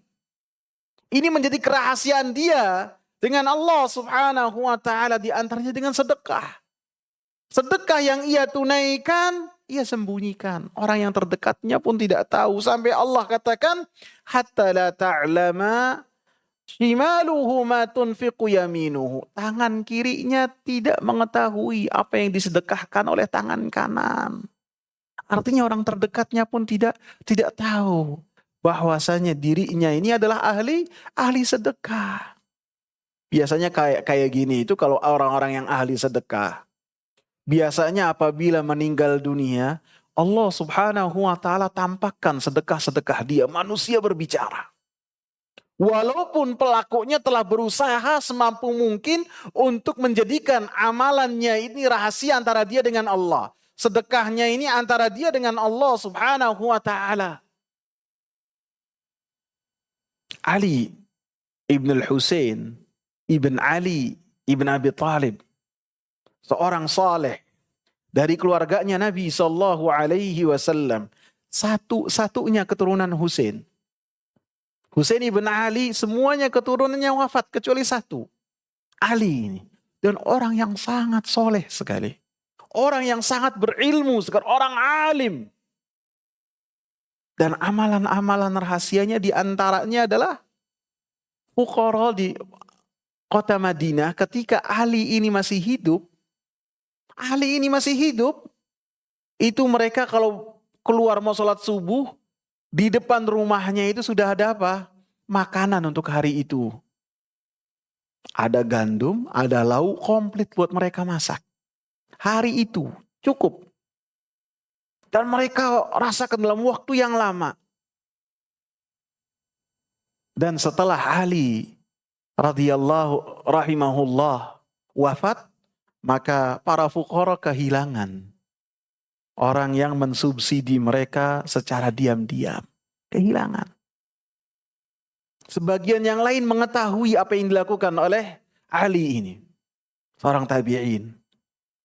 S1: Ini menjadi kerahasiaan dia dengan Allah subhanahu wa ta'ala, di antaranya dengan sedekah. Sedekah yang ia tunaikan, ia sembunyikan. Orang yang terdekatnya pun tidak tahu. Sampai Allah katakan, hatta la ta'lama shimaluhu ma tunfiqu yaminuhu. Tangan kirinya tidak mengetahui apa yang disedekahkan oleh tangan kanan. Artinya orang terdekatnya pun tidak tahu bahwasanya dirinya ini adalah ahli sedekah. Biasanya kayak gini itu kalau orang-orang yang ahli sedekah. Biasanya apabila meninggal dunia, Allah subhanahu wa ta'ala tampakkan sedekah-sedekah dia. Manusia berbicara. Walaupun pelakunya telah berusaha semampu mungkin untuk menjadikan amalannya ini rahasia antara dia dengan Allah. Sedekahnya ini antara dia dengan Allah subhanahu wa ta'ala. Ali ibn al-Husain ibn Ali ibn Abi Talib, seorang saleh dari keluarganya Nabi sallallahu alaihi wasallam, satu-satunya keturunan Husain. Husain ibn Ali semuanya keturunannya wafat kecuali satu, Ali ini. Dan orang yang sangat soleh sekali. Orang yang sangat berilmu sekali, orang alim. Dan amalan-amalan rahasianya diantaranya adalah fuqara di kota Madinah ketika Ali ini masih hidup. Itu mereka kalau keluar mau sholat subuh, di depan rumahnya itu sudah ada apa? Makanan untuk hari itu. Ada gandum, ada lauk, komplit buat mereka masak. hari itu cukup. Dan mereka rasakan dalam waktu yang lama. Dan setelah Ali radhiyallahu rahimahullah wafat, maka para fuqara kehilangan orang yang mensubsidi mereka secara diam-diam. Kehilangan. Sebagian yang lain mengetahui apa yang dilakukan oleh Ali ini. Seorang tabi'in.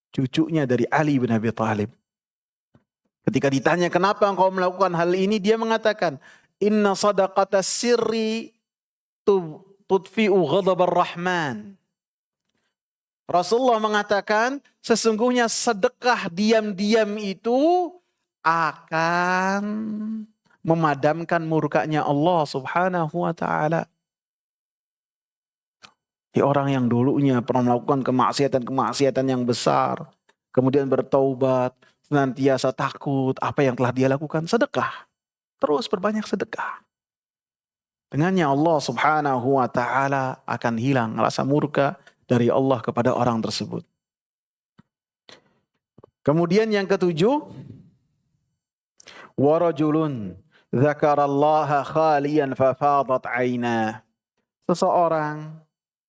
S1: Cucunya dari Ali bin Abi Thalib. Ketika ditanya kenapa engkau melakukan hal ini, dia mengatakan, inna sadaqata sirri tudfi'u ghadabar rahman. Rasulullah mengatakan, sesungguhnya sedekah diam-diam itu akan memadamkan murkanya Allah subhanahu wa ta'ala. Orang yang dulunya pernah melakukan kemaksiatan yang besar, kemudian bertaubat, senantiasa takut, apa yang telah dia lakukan? Sedekah. Terus berbanyak sedekah. Dengannya Allah subhanahu wa ta'ala akan hilang rasa murka dari Allah kepada orang tersebut. Kemudian yang ketujuh, warajulun dzakarallaha khaliyan fafadat ainah. Seseorang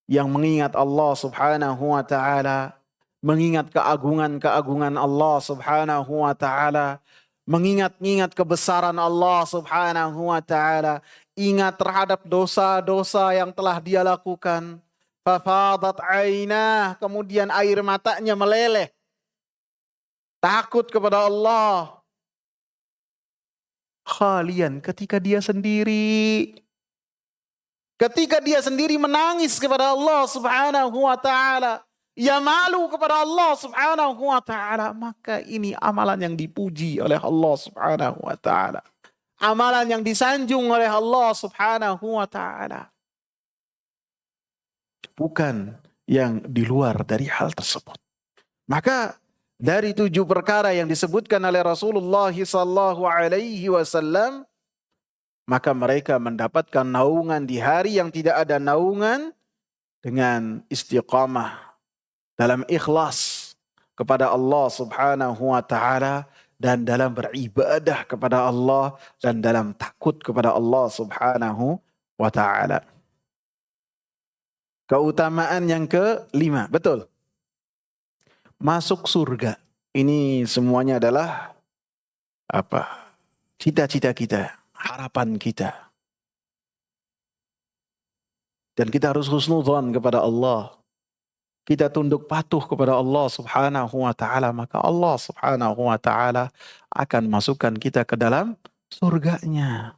S1: yang mengingat Allah subhanahu wa ta'ala, mengingat keagungan-keagungan Allah subhanahu wa ta'ala, mengingat-ingat kebesaran Allah subhanahu wa ta'ala, ingat terhadap dosa-dosa yang telah dia lakukan. Fafadat ainah, kemudian air matanya meleleh. Takut kepada Allah. Khalian, ketika dia sendiri. Ketika dia sendiri menangis kepada Allah subhanahu wa ta'ala. Ia malu kepada Allah subhanahu wa ta'ala. Maka ini amalan yang dipuji oleh Allah subhanahu wa ta'ala. Amalan yang disanjung oleh Allah subhanahu wa ta'ala. Bukan yang di luar dari hal tersebut. Maka dari 7 perkara yang disebutkan oleh Rasulullah sallallahu alaihi wasallam, maka mereka mendapatkan naungan di hari yang tidak ada naungan dengan istiqamah dalam ikhlas kepada Allah subhanahu wa ta'ala dan dalam beribadah kepada Allah dan dalam takut kepada Allah subhanahu wa ta'ala. Keutamaan yang ke-5, betul. Masuk surga. Ini semuanya adalah cita-cita kita. Harapan kita. Dan kita harus husnudzon kepada Allah. Kita tunduk patuh kepada Allah subhanahu wa ta'ala. Maka Allah subhanahu wa ta'ala akan masukkan kita ke dalam surganya.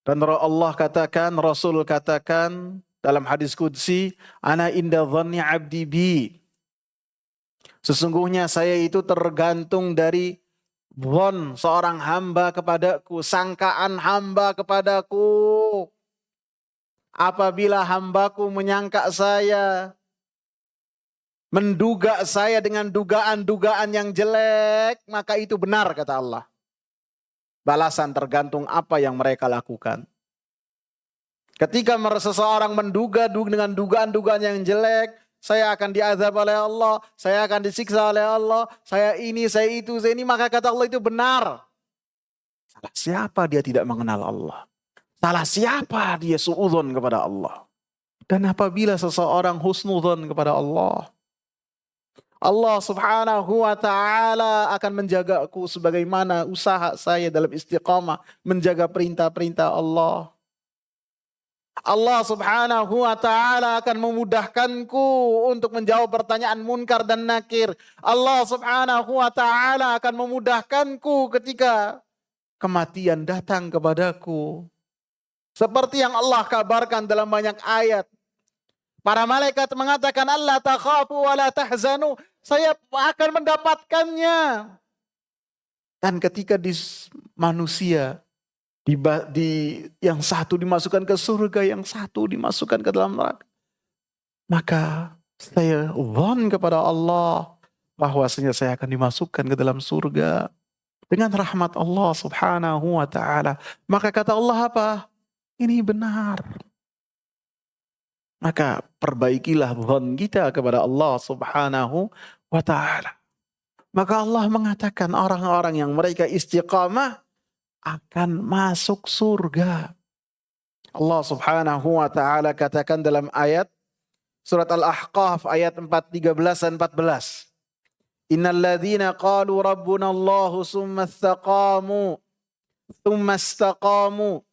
S1: Dan Allah katakan, Rasul katakan dalam hadis qudsi, ana inda dhanni abdi bi. Sesungguhnya saya itu tergantung dari dhon seorang hamba kepadaku, sangkaan hamba kepadaku. Apabila hambaku menyangka saya, menduga saya dengan dugaan-dugaan yang jelek, maka itu benar kata Allah. Balasan tergantung apa yang mereka lakukan. Ketika seseorang menduga dengan dugaan-dugaan yang jelek, saya akan diazab oleh Allah, saya akan disiksa oleh Allah, saya ini, saya itu, saya ini. Maka kata Allah itu benar. Salah siapa dia tidak mengenal Allah? Salah siapa dia suudzon kepada Allah? Dan apabila seseorang husnudzon kepada Allah, Allah subhanahu wa ta'ala akan menjagaku sebagaimana usaha saya dalam istiqamah menjaga perintah-perintah Allah. Allah subhanahu wa ta'ala akan memudahkanku untuk menjawab pertanyaan munkar dan nakir. Allah subhanahu wa ta'ala akan memudahkanku ketika kematian datang kepadaku. Seperti yang Allah kabarkan dalam banyak ayat. Para malaikat mengatakan, Allah takhafu wa la tahzanu. Saya akan mendapatkannya. Dan ketika di manusia, yang satu dimasukkan ke surga, yang satu dimasukkan ke dalam neraka, maka saya dhon kepada Allah bahwasanya saya akan dimasukkan ke dalam surga dengan rahmat Allah subhanahu wa ta'ala. Maka kata Allah apa? Ini benar. Maka perbaikilah dhon kita kepada Allah subhanahu wa ta'ala. Maka Allah mengatakan orang-orang yang mereka istiqamah akan masuk surga. Allah subhanahu wa ta'ala katakan dalam ayat surat Al-Ahqaf ayat 13 dan 14. Innal ladzina qalu rabbuna Allahu tsumma istaqamu.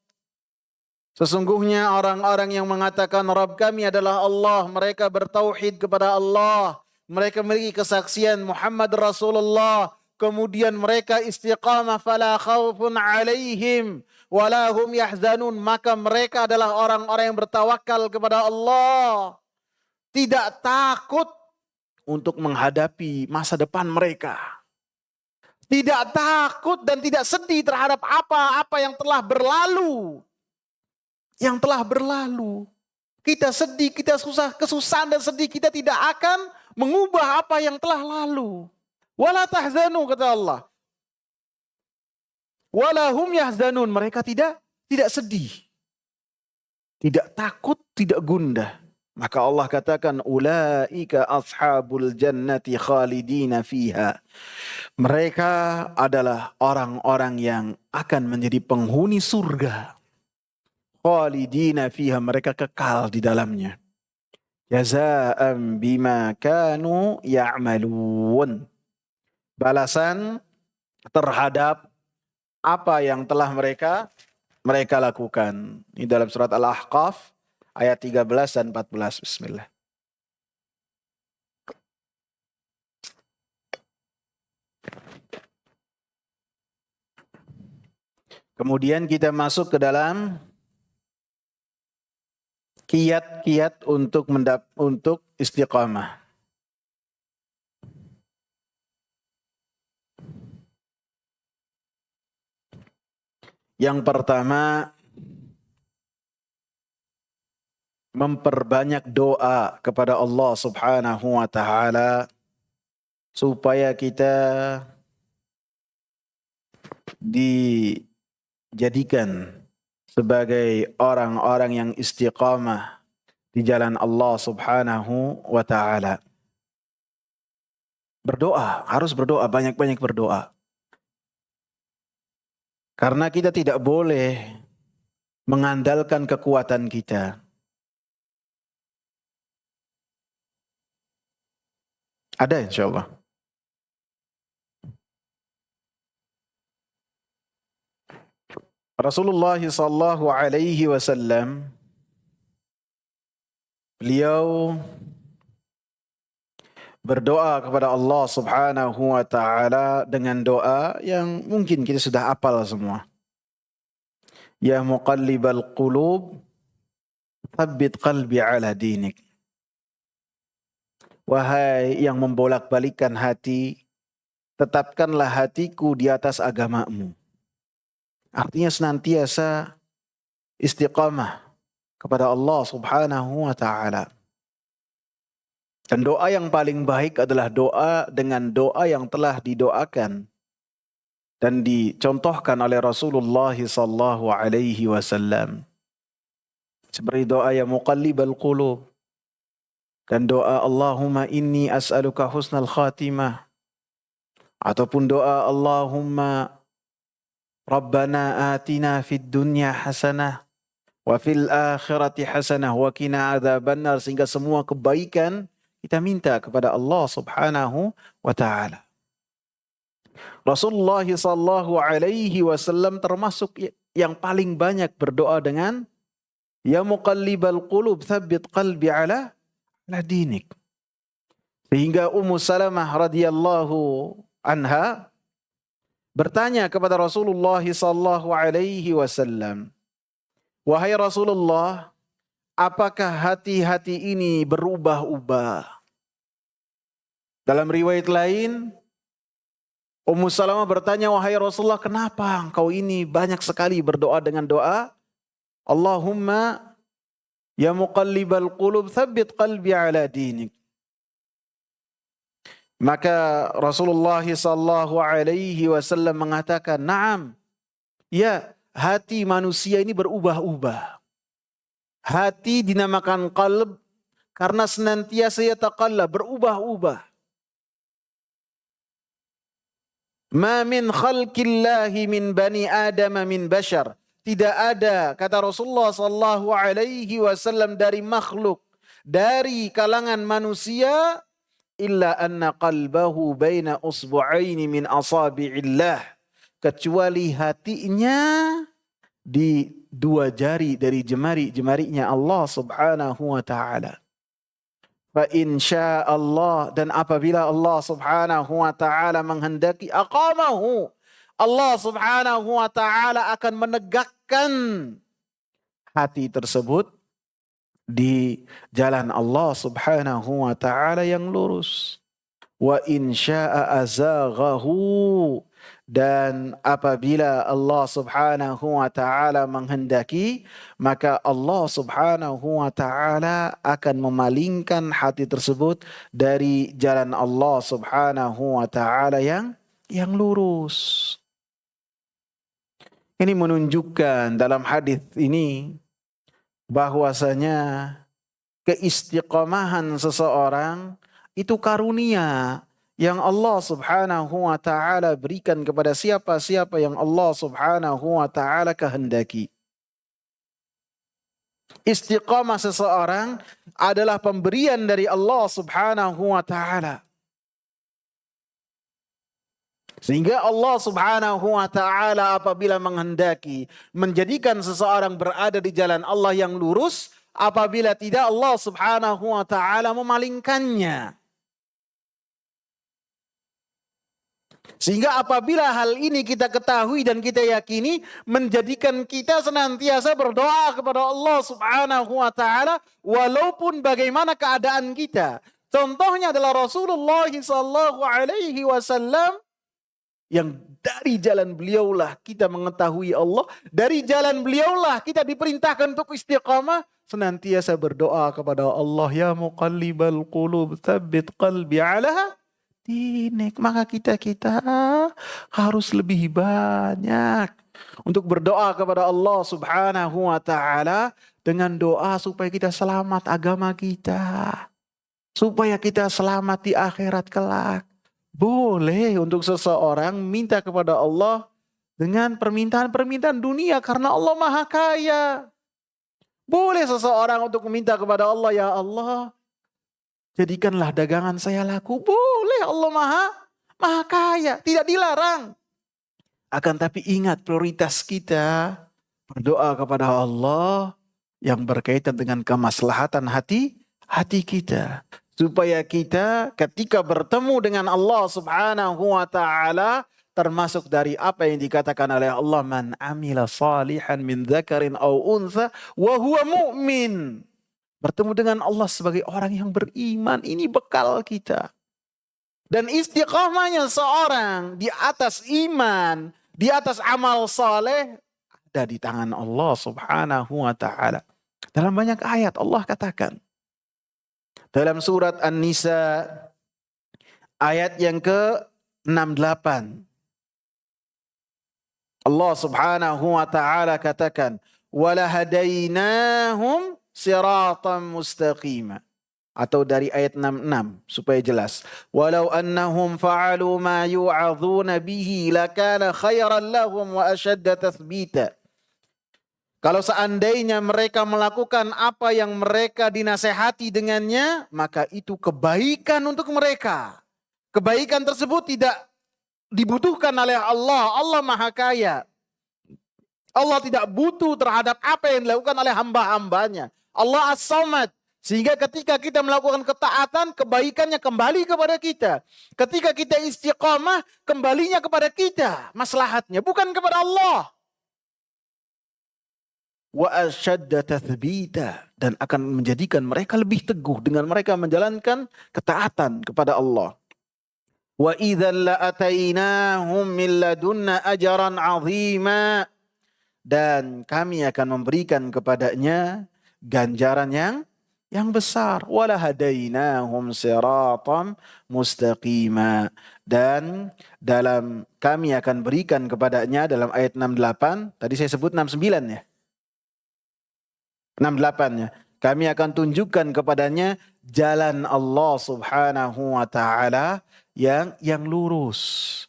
S1: Sesungguhnya orang-orang yang mengatakan Rabb kami adalah Allah, mereka bertauhid kepada Allah, mereka memiliki kesaksian Muhammad Rasulullah, kemudian mereka istiqamah, fala khaufun alaihim wala hum yahzanun, maka mereka adalah orang-orang yang bertawakal kepada Allah, tidak takut untuk menghadapi masa depan mereka, tidak takut dan tidak sedih terhadap apa-apa yang telah berlalu. Yang telah berlalu. Kita sedih, kita susah, kesusahan dan sedih kita tidak akan mengubah apa yang telah lalu. Wala tahzanu, kata Allah. Wala hum yahzanun, mereka tidak sedih. Tidak takut, tidak gundah. Maka Allah katakan ulaika ashabul jannati khalidina fiha. Mereka adalah orang-orang yang akan menjadi penghuni surga. Khalidina fiha, mereka kekal di dalamnya. Jazaa'an bima kanu ya'malun. Balasan terhadap apa yang telah mereka lakukan. Ini dalam surat Al-Ahqaf ayat 13 dan 14. Bismillah. Kemudian kita masuk ke dalam kiat-kiat untuk istiqamah. Yang pertama, memperbanyak doa kepada Allah Subhanahu wa taala supaya kita dijadikan sebagai orang-orang yang istiqamah di jalan Allah Subhanahu wa ta'ala. Berdoa, harus berdoa, banyak-banyak berdoa. Karena kita tidak boleh mengandalkan kekuatan kita. Ada insyaallah. Rasulullah sallallahu alaihi wasallam, beliau berdoa kepada Allah Subhanahu wa taala dengan doa yang mungkin kita sudah hafal semua. Ya muqallibal qulub, tsabbit qalbi ala dinik. Wahai yang membolak-balikkan hati, tetapkanlah hatiku di atas agamamu. Artinya senantiasa istiqamah kepada Allah Subhanahu wa ta'ala. Dan doa yang paling baik adalah doa dengan doa yang telah didoakan dan dicontohkan oleh Rasulullah sallallahu alaihi wasallam. Seperti doa ya muqallibal qulub dan doa Allahumma inni as'aluka husnal khatimah, ataupun doa Allahumma Rabbana atina fid dunya hasanah wa fil akhirati hasanah wa qina adzabannar, sehingga semua kebaikan kita minta kepada Allah Subhanahu wa taala. Rasulullah sallallahu alaihi wasallam termasuk yang paling banyak berdoa dengan ya muqallibal qulub tsabbit qalbi ala dinik. Sehingga Ummu Salamah radhiyallahu anha bertanya kepada Rasulullah sallallahu alaihi wasallam, wahai Rasulullah, apakah hati-hati ini berubah-ubah? Dalam riwayat lain, Ummu Salamah bertanya, wahai Rasulullah, kenapa engkau ini banyak sekali berdoa dengan doa Allahumma ya muqallibal qulub tsabbit qalbi ala dinik. Maka Rasulullah sallallahu alaihi wasallam mengatakan, "Na'am. Ya, hati manusia ini berubah-ubah. Hati dinamakan qalb karena senantiasa yataqallab, berubah-ubah. Ma min khalqillahi min bani Adam min bashar. Tidak ada, kata Rasulullah sallallahu alaihi wasallam, dari makhluk, dari kalangan manusia, illa anna qalbahu baina usbu'aini min asabi'illah. Kecuali hatinya di dua jari dari jemari-jemarinya Allah subhanahu wa ta'ala. Fa insya Allah, dan apabila Allah subhanahu wa ta'ala menghendaki, aqamahu, Allah subhanahu wa ta'ala akan menegakkan hati tersebut di jalan Allah subhanahu wa ta'ala yang lurus. Wa insya'a azaghahu, dan apabila Allah subhanahu wa ta'ala menghendaki, maka Allah subhanahu wa ta'ala akan memalingkan hati tersebut dari jalan Allah subhanahu wa ta'ala yang lurus. Ini menunjukkan dalam hadis ini bahwasanya keistiqomahan seseorang itu karunia yang Allah subhanahu wa ta'ala berikan kepada siapa-siapa yang Allah subhanahu wa ta'ala kehendaki. Istiqamah seseorang adalah pemberian dari Allah subhanahu wa ta'ala. Sehingga Allah subhanahu wa ta'ala apabila menghendaki menjadikan seseorang berada di jalan Allah yang lurus, apabila tidak, Allah subhanahu wa ta'ala memalingkannya. Sehingga apabila hal ini kita ketahui dan kita yakini, menjadikan kita senantiasa berdoa kepada Allah subhanahu wa ta'ala walaupun bagaimana keadaan kita. Contohnya adalah Rasulullah sallallahu alaihi wasallam, yang dari jalan beliaulah kita mengetahui Allah, dari jalan beliaulah kita diperintahkan untuk istiqamah, senantiasa berdoa kepada Allah, ya muqallibal qulub tsabbit qalbi ala dinik. Maka kita harus lebih banyak untuk berdoa kepada Allah subhanahu wa ta'ala dengan doa supaya kita selamat agama kita, supaya kita selamat di akhirat kelak. Boleh untuk seseorang minta kepada Allah dengan permintaan-permintaan dunia karena Allah maha kaya. Boleh seseorang untuk meminta kepada Allah, ya Allah, jadikanlah dagangan saya laku. Boleh, Allah maha kaya, tidak dilarang. Akan tapi ingat, prioritas kita berdoa kepada Allah yang berkaitan dengan kemaslahatan hati kita. Supaya kita ketika bertemu dengan Allah subhanahu wa ta'ala, termasuk dari apa yang dikatakan oleh Allah, man amila salihan min dzakarin aw untha wa huwa mu'min. Bertemu dengan Allah sebagai orang yang beriman, ini bekal kita. Dan istiqamahnya seorang di atas iman, di atas amal saleh, ada di tangan Allah subhanahu wa ta'ala. Dalam banyak ayat Allah katakan. Dalam surat An-Nisa ayat yang ke-68. Allah subhanahu wa ta'ala katakan, وَلَهَدَيْنَاهُمْ siratan mustaqima. Atau dari ayat 66 supaya jelas. Walau annahum fa'alu ma yu'adhuna bihi lakana khairan lahum wa ashadda tathbita. Kalau seandainya mereka melakukan apa yang mereka dinasehati dengannya, maka itu kebaikan untuk mereka. Kebaikan tersebut tidak dibutuhkan oleh Allah. Allah maha kaya. Allah tidak butuh terhadap apa yang dilakukan oleh hamba-hambanya. Allah as-samad. Sehingga ketika kita melakukan ketaatan, kebaikannya kembali kepada kita. Ketika kita istiqamah, kembalinya kepada kita. Maslahatnya bukan kepada Allah. Wa ashadda tathbita, dan akan menjadikan mereka lebih teguh dengan mereka menjalankan ketaatan kepada Allah. Wa idzal la'atainahum min ladunna ajran 'azima, dan kami akan memberikan kepadanya ganjaran yang besar. Wala hadainahum siratan mustaqima, dan dalam kami akan berikan kepadanya dalam ayat 68, tadi saya sebut 69 ya. 68-nya. Kami akan tunjukkan kepadanya jalan Allah subhanahu wa ta'ala yang lurus.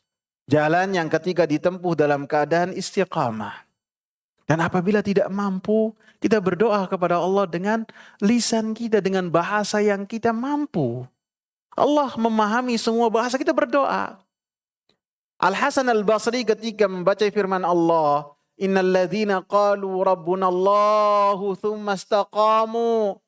S1: Jalan yang ketika ditempuh dalam keadaan istiqamah. Dan apabila tidak mampu, kita berdoa kepada Allah dengan lisan kita, dengan bahasa yang kita mampu. Allah memahami semua bahasa, kita berdoa. Al-Hasan Al-Basri ketika membaca firman Allah, Innal ladzina qalu rabbuna Allahu thumma istaqamu.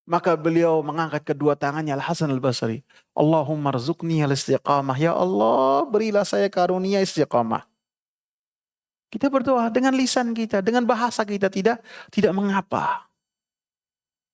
S1: Maka beliau mengangkat kedua tangannya, Al-Hasan Al-Basri. Allahumma rzuqni al-istiqamah. Ya Allah, berilah saya karunia istiqamah. Kita berdoa dengan lisan kita, dengan bahasa kita, tidak mengapa.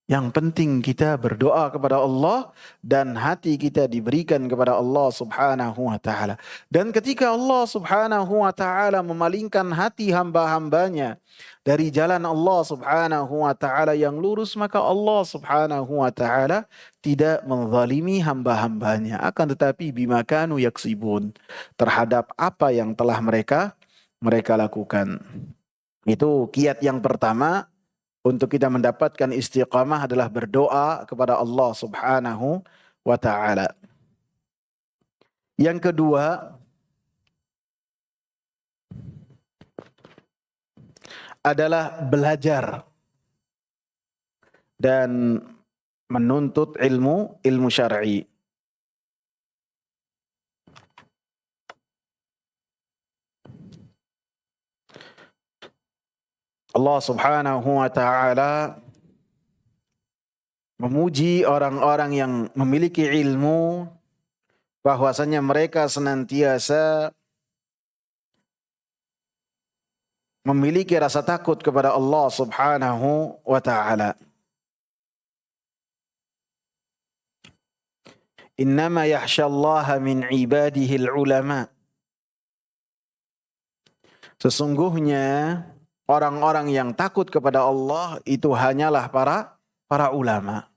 S1: Yang penting kita berdoa kepada Allah dan hati kita diberikan kepada Allah Subhanahu wa taala. Dan ketika Allah Subhanahu wa taala memalingkan hati hamba-hambanya dari jalan Allah Subhanahu wa taala yang lurus, maka Allah Subhanahu wa taala tidak menzalimi hamba-hambanya, akan tetapi bima kanu yaksibun, terhadap apa yang telah mereka lakukan. Itu kiat yang pertama untuk kita mendapatkan istiqamah adalah berdoa kepada Allah Subhanahu wa taala. Yang kedua adalah belajar dan menuntut ilmu syar'i. Allah Subhanahu wa taala memuji orang-orang yang memiliki ilmu, bahwasanya mereka senantiasa memiliki rasa takut kepada Allah Subhanahu wa taala. Innama yakhshallaha min ibadihil ulama. Sesungguhnya orang-orang yang takut kepada Allah itu hanyalah para ulama.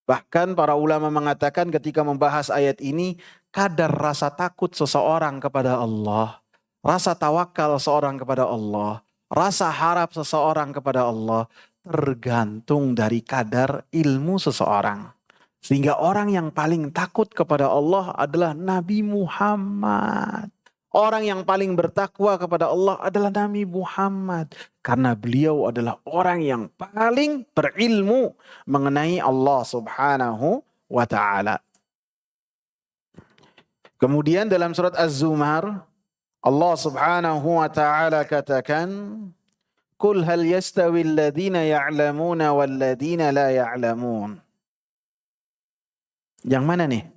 S1: Bahkan para ulama mengatakan ketika membahas ayat ini, kadar rasa takut seseorang kepada Allah, rasa tawakal seorang kepada Allah, rasa harap seseorang kepada Allah, tergantung dari kadar ilmu seseorang. Sehingga orang yang paling takut kepada Allah adalah Nabi Muhammad. Orang yang paling bertakwa kepada Allah adalah Nabi Muhammad. Karena beliau adalah orang yang paling berilmu mengenai Allah Subhanahu wa ta'ala. Kemudian dalam surat Az-Zumar, Allah Subhanahu wa ta'ala katakan, Qul hal yastawi alladhina ya'lamuna walladhina la ya'lamun. Yang mana nih?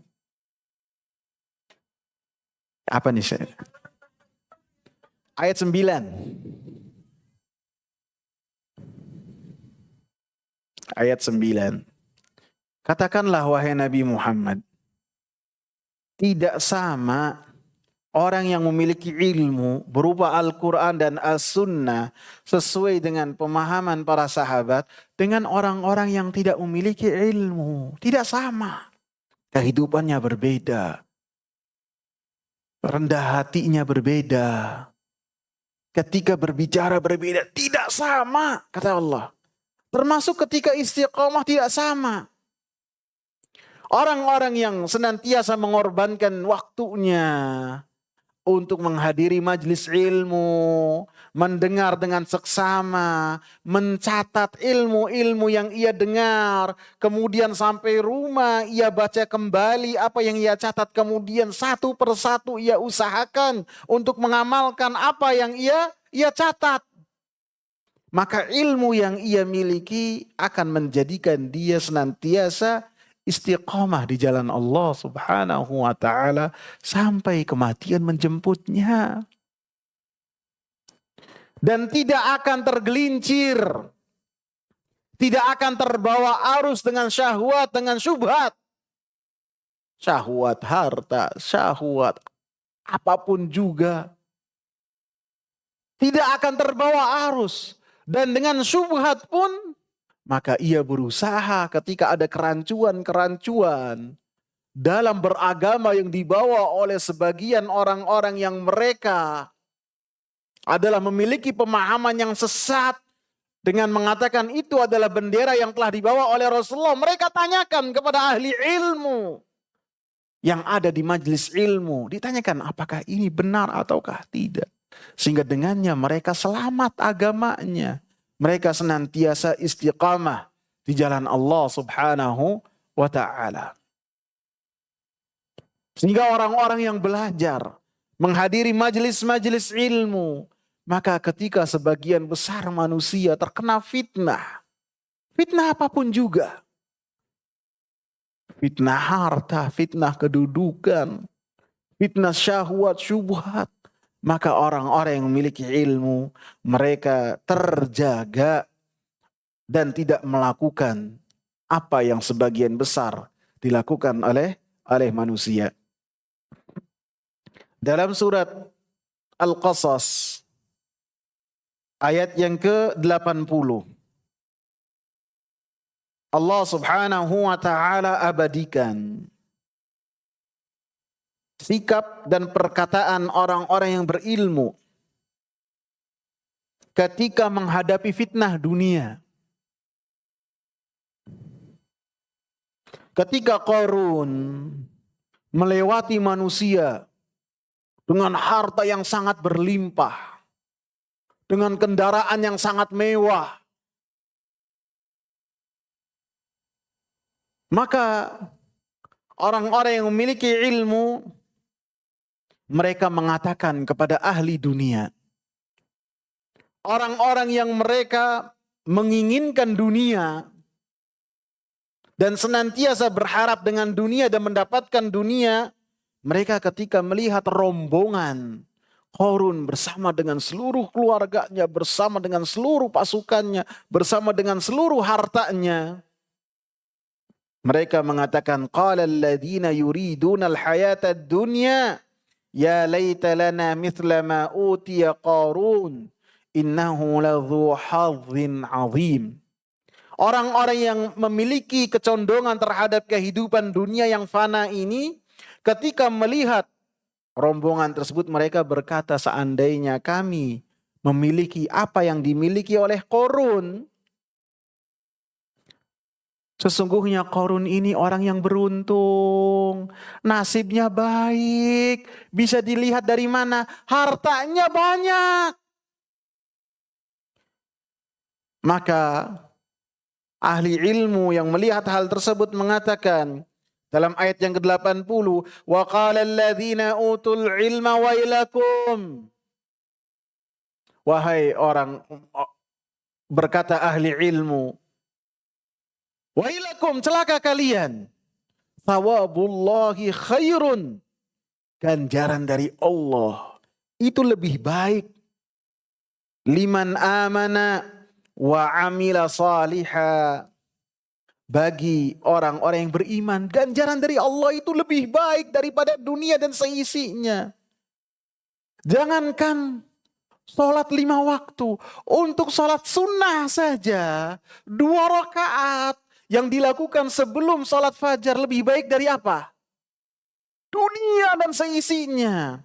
S1: Apa nih? Ayat 9. Ayat 9. Katakanlah wahai Nabi Muhammad, tidak sama orang yang memiliki ilmu berupa Al-Quran dan As-Sunnah sesuai dengan pemahaman para sahabat dengan orang-orang yang tidak memiliki ilmu. Tidak sama. Kehidupannya berbeda. Rendah hatinya berbeda. Ketika berbicara berbeda. Tidak sama, kata Allah. Termasuk ketika istiqamah tidak sama. Orang-orang yang senantiasa mengorbankan waktunya untuk menghadiri majlis ilmu, mendengar dengan seksama, mencatat ilmu-ilmu yang ia dengar, kemudian sampai rumah ia baca kembali apa yang ia catat, kemudian satu persatu ia usahakan untuk mengamalkan apa yang ia catat. Maka ilmu yang ia miliki akan menjadikan dia senantiasa istiqamah di jalan Allah Subhanahu wa ta'ala sampai kematian menjemputnya. Dan tidak akan tergelincir. Tidak akan terbawa arus dengan syahwat, dengan syubhat. Syahwat harta, syahwat apapun juga. Tidak akan terbawa arus. Dan dengan syubhat pun, maka ia berusaha ketika ada kerancuan-kerancuan dalam beragama yang dibawa oleh sebagian orang-orang yang mereka adalah memiliki pemahaman yang sesat dengan mengatakan itu adalah bendera yang telah dibawa oleh Rasulullah. Mereka tanyakan kepada ahli ilmu yang ada di majelis ilmu. Ditanyakan apakah ini benar ataukah tidak. Sehingga dengannya mereka selamat agamanya. Mereka senantiasa istiqamah di jalan Allah subhanahu wa ta'ala. Sehingga orang-orang yang belajar, menghadiri majelis-majelis ilmu, maka ketika sebagian besar manusia terkena fitnah, fitnah apapun juga, fitnah harta, fitnah kedudukan, fitnah syahwat, syubhat, maka orang-orang yang memiliki ilmu, mereka terjaga dan tidak melakukan apa yang sebagian besar dilakukan oleh manusia. Dalam surat Al-Qasas ayat yang ke-80, Allah subhanahu wa ta'ala abadikan sikap dan perkataan orang-orang yang berilmu ketika menghadapi fitnah dunia. Ketika Qarun melewati manusia dengan harta yang sangat berlimpah, dengan kendaraan yang sangat mewah, maka orang-orang yang memiliki ilmu, mereka mengatakan kepada ahli dunia, orang-orang yang mereka menginginkan dunia dan senantiasa berharap dengan dunia dan mendapatkan dunia, mereka ketika melihat rombongan Qarun bersama dengan seluruh keluarganya, bersama dengan seluruh pasukannya, bersama dengan seluruh hartanya, mereka mengatakan, qala alladziina yuriduna al-hayata ad-dunya ya laita lana mithla ma utiya Qarun innahu ladzu hazzin 'azim. Orang-orang yang memiliki kecondongan terhadap kehidupan dunia yang fana ini, ketika melihat rombongan tersebut, mereka berkata, seandainya kami memiliki apa yang dimiliki oleh Qarun, sesungguhnya Qarun ini orang yang beruntung, nasibnya baik, bisa dilihat dari mana? Hartanya banyak. Maka ahli ilmu yang melihat hal tersebut mengatakan dalam ayat yang ke-80, wa qala alladziina utul ilma wailakum. Wahai orang, berkata ahli ilmu, wailakum, celaka kalian. Thawabullahi khairun. Ganjaran dari Allah itu lebih baik. Liman amana wa amila salihah. Bagi orang-orang yang beriman, ganjaran dari Allah itu lebih baik daripada dunia dan seisinya. Jangankan sholat 5 waktu, untuk sholat sunnah saja 2 rakaat yang dilakukan sebelum sholat fajar lebih baik dari apa? Dunia dan seisinya.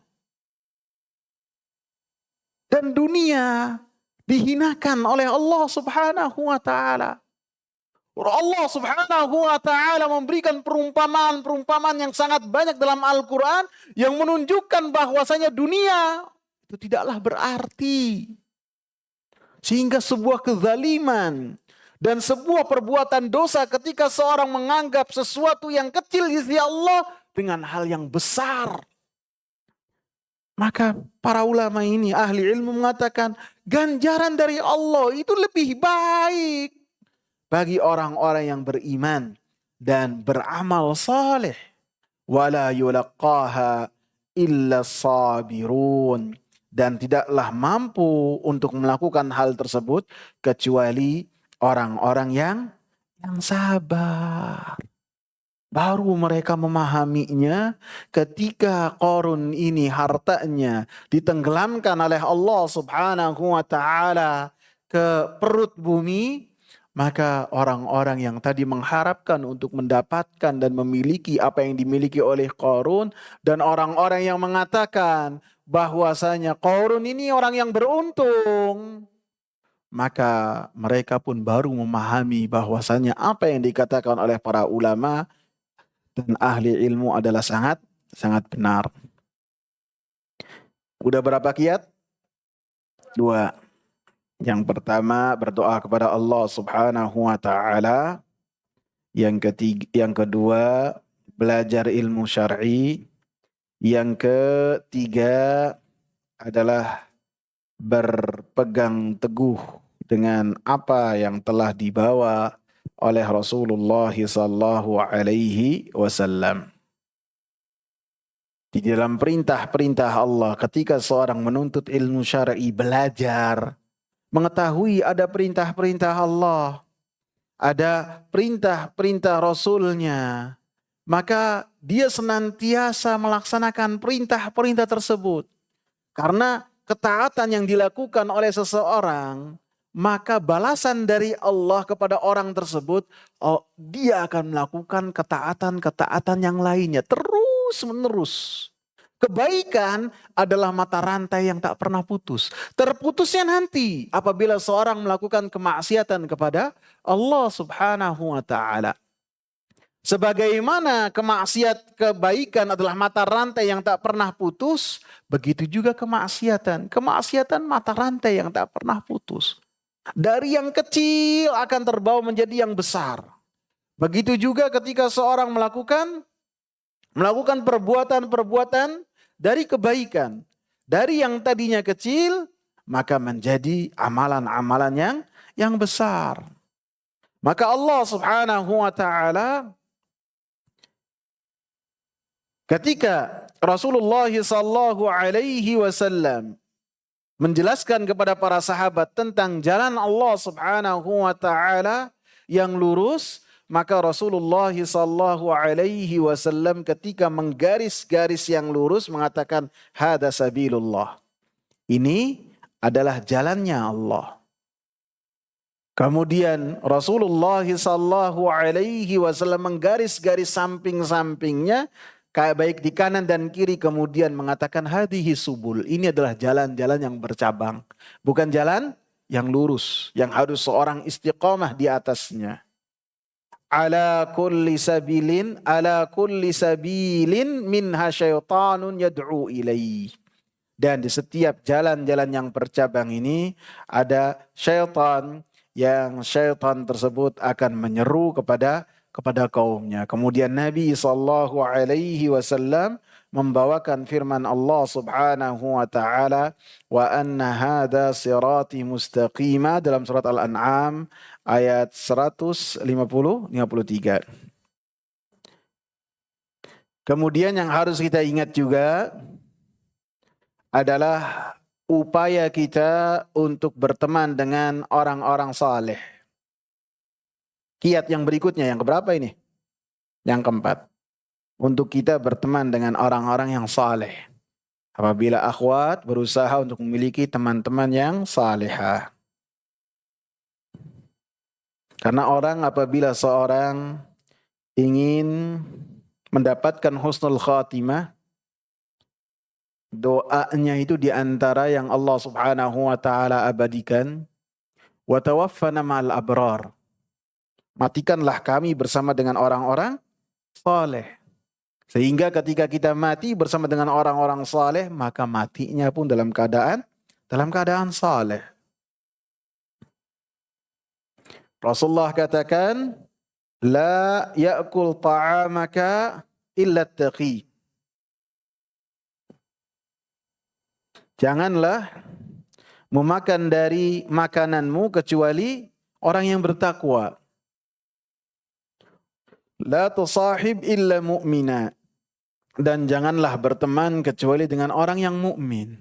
S1: Dan dunia dihinakan oleh Allah subhanahu wa ta'ala. Allah subhanahu wa ta'ala memberikan perumpamaan yang sangat banyak dalam Al-Quran yang menunjukkan bahwasanya dunia itu tidaklah berarti. Sehingga sebuah kezaliman dan sebuah perbuatan dosa ketika seorang menganggap sesuatu yang kecil di sisi Allah dengan hal yang besar. Maka para ulama ini, ahli ilmu mengatakan ganjaran dari Allah itu lebih baik bagi orang-orang yang beriman dan beramal saleh. Wala yulaqqaha illa sabirun. Dan tidaklah mampu untuk melakukan hal tersebut kecuali orang-orang yang sabar. Baru mereka memahaminya ketika Qarun ini hartanya ditenggelamkan oleh Allah subhanahu wa ta'ala ke perut bumi. Maka orang-orang yang tadi mengharapkan untuk mendapatkan dan memiliki apa yang dimiliki oleh Qarun, dan orang-orang yang mengatakan bahwasanya Qarun ini orang yang beruntung, maka mereka pun baru memahami bahwasanya apa yang dikatakan oleh para ulama, dan ahli ilmu adalah sangat benar. Udah berapa kiat? 2. Yang pertama berdoa kepada Allah Subhanahu wa taala. Yang kedua belajar ilmu syar'i. Yang ketiga adalah berpegang teguh dengan apa yang telah dibawa oleh Rasulullah sallallahu alaihi wasallam. Di dalam perintah-perintah Allah ketika seorang menuntut ilmu syar'i, belajar, mengetahui ada perintah-perintah Allah, ada perintah-perintah Rasulnya, maka dia senantiasa melaksanakan perintah-perintah tersebut. Karena ketaatan yang dilakukan oleh seseorang, maka balasan dari Allah kepada orang tersebut, dia akan melakukan ketaatan-ketaatan yang lainnya terus menerus. Kebaikan adalah mata rantai yang tak pernah putus. Terputusnya nanti apabila seorang melakukan kemaksiatan kepada Allah Subhanahu wa taala. Sebagaimana kebaikan adalah mata rantai yang tak pernah putus, begitu juga kemaksiatan. Kemaksiatan mata rantai yang tak pernah putus. Dari yang kecil akan terbawa menjadi yang besar. Begitu juga ketika seorang melakukan perbuatan-perbuatan dari kebaikan. Dari yang tadinya kecil, maka menjadi amalan-amalan yang besar. Maka Allah Subhanahu wa taala ketika Rasulullah sallallahu alaihi wasallam menjelaskan kepada para sahabat tentang jalan Allah Subhanahu wa taala yang lurus, maka Rasulullah sallallahu alaihi wasallam ketika menggaris-garis yang lurus mengatakan hada sabilullah. Ini adalah jalannya Allah. Kemudian Rasulullah sallallahu alaihi wasallam menggaris-garis samping-sampingnya baik di kanan dan kiri, kemudian mengatakan hadhihi subul, ini adalah jalan-jalan yang bercabang, bukan jalan yang lurus yang harus seorang istiqamah di atasnya. Ala kulli sabilin minha syaitanun yad'u ilaih. Dan di setiap jalan-jalan yang bercabang ini ada syaitan tersebut akan menyeru kepada kaumnya. Kemudian Nabi sallallahu alaihi wasallam membawakan firman Allah Subhanahu wa taala, wa anna hadza sirati mustaqima, dalam surat Al-An'am ayat 153. Kemudian yang harus kita ingat juga adalah upaya kita untuk berteman dengan orang-orang saleh. Kiat yang berikutnya, yang keberapa ini? Yang keempat. Untuk kita berteman dengan orang-orang yang saleh. Apabila akhwat berusaha untuk memiliki teman-teman yang salihah. Karena apabila seorang ingin mendapatkan husnul khatimah, doanya itu diantara yang Allah Subhanahu wa taala abadikan, wa tawaffana ma'al abrar. Matikanlah kami bersama dengan orang-orang saleh. Sehingga ketika kita mati bersama dengan orang-orang saleh, maka matinya pun dalam keadaan saleh. Rasulullah katakan, la ya'kul ta'amaka illa taqi. Janganlah memakan dari makananmu kecuali orang yang bertakwa. La tusahib illa mu'mina. Dan janganlah berteman kecuali dengan orang yang mukmin.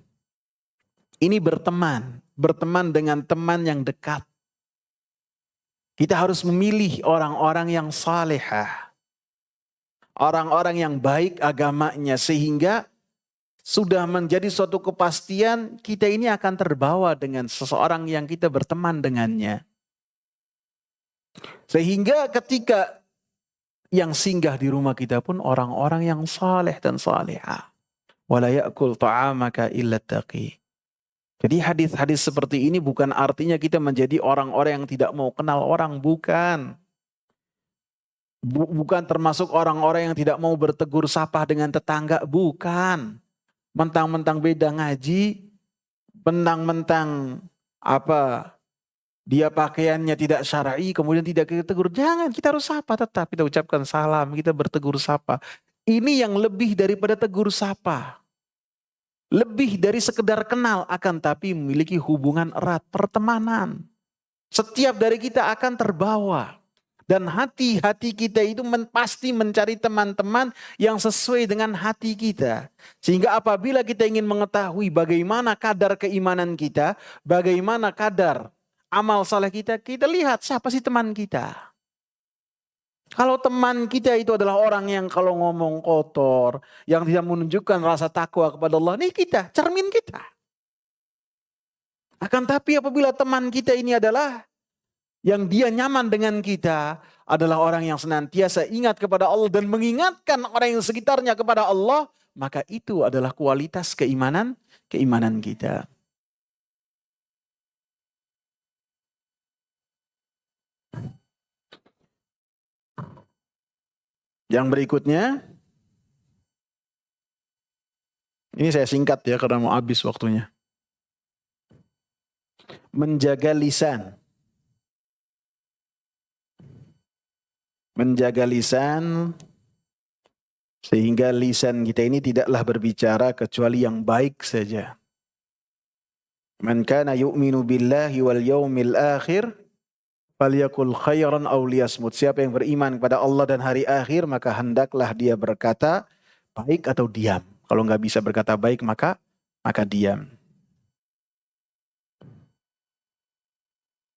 S1: Ini berteman dengan teman yang dekat. Kita harus memilih orang-orang yang salehah. Orang-orang yang baik agamanya, sehingga sudah menjadi suatu kepastian kita ini akan terbawa dengan seseorang yang kita berteman dengannya. Sehingga ketika yang singgah di rumah kita pun orang-orang yang saleh dan salihah. Wala ya'kul ta'amaka illa taqi. Jadi hadis-hadis seperti ini bukan artinya kita menjadi orang-orang yang tidak mau kenal orang, bukan. Bukan termasuk orang-orang yang tidak mau bertegur sapa dengan tetangga, bukan. Mentang-mentang beda ngaji, mentang-mentang apa dia pakaiannya tidak syar'i, kemudian tidak kita tegur. Jangan, kita harus sapa tetap. Kita ucapkan salam, kita bertegur sapa. Ini yang lebih daripada tegur sapa. Lebih dari sekedar kenal, akan tapi memiliki hubungan erat, pertemanan. Setiap dari kita akan terbawa. Dan hati-hati kita itu pasti mencari teman-teman yang sesuai dengan hati kita. Sehingga apabila kita ingin mengetahui bagaimana kadar keimanan kita, bagaimana kadar amal saleh kita, kita lihat siapa sih teman kita. Kalau teman kita itu adalah orang yang kalau ngomong kotor, yang tidak menunjukkan rasa takwa kepada Allah, ini kita, cermin kita. Akan tapi apabila teman kita ini adalah yang dia nyaman dengan kita, adalah orang yang senantiasa ingat kepada Allah dan mengingatkan orang yang sekitarnya kepada Allah, maka itu adalah kualitas keimanan kita. Yang berikutnya, ini saya singkat ya karena mau habis waktunya. Menjaga lisan. Menjaga lisan sehingga lisan kita ini tidaklah berbicara kecuali yang baik saja. Man kana yu'minu billahi wal yawmil akhir falyakul khairan aw liyasmut. Siapa yang beriman kepada Allah dan hari akhir, maka hendaklah dia berkata baik atau diam. Kalau nggak bisa berkata baik, maka diam.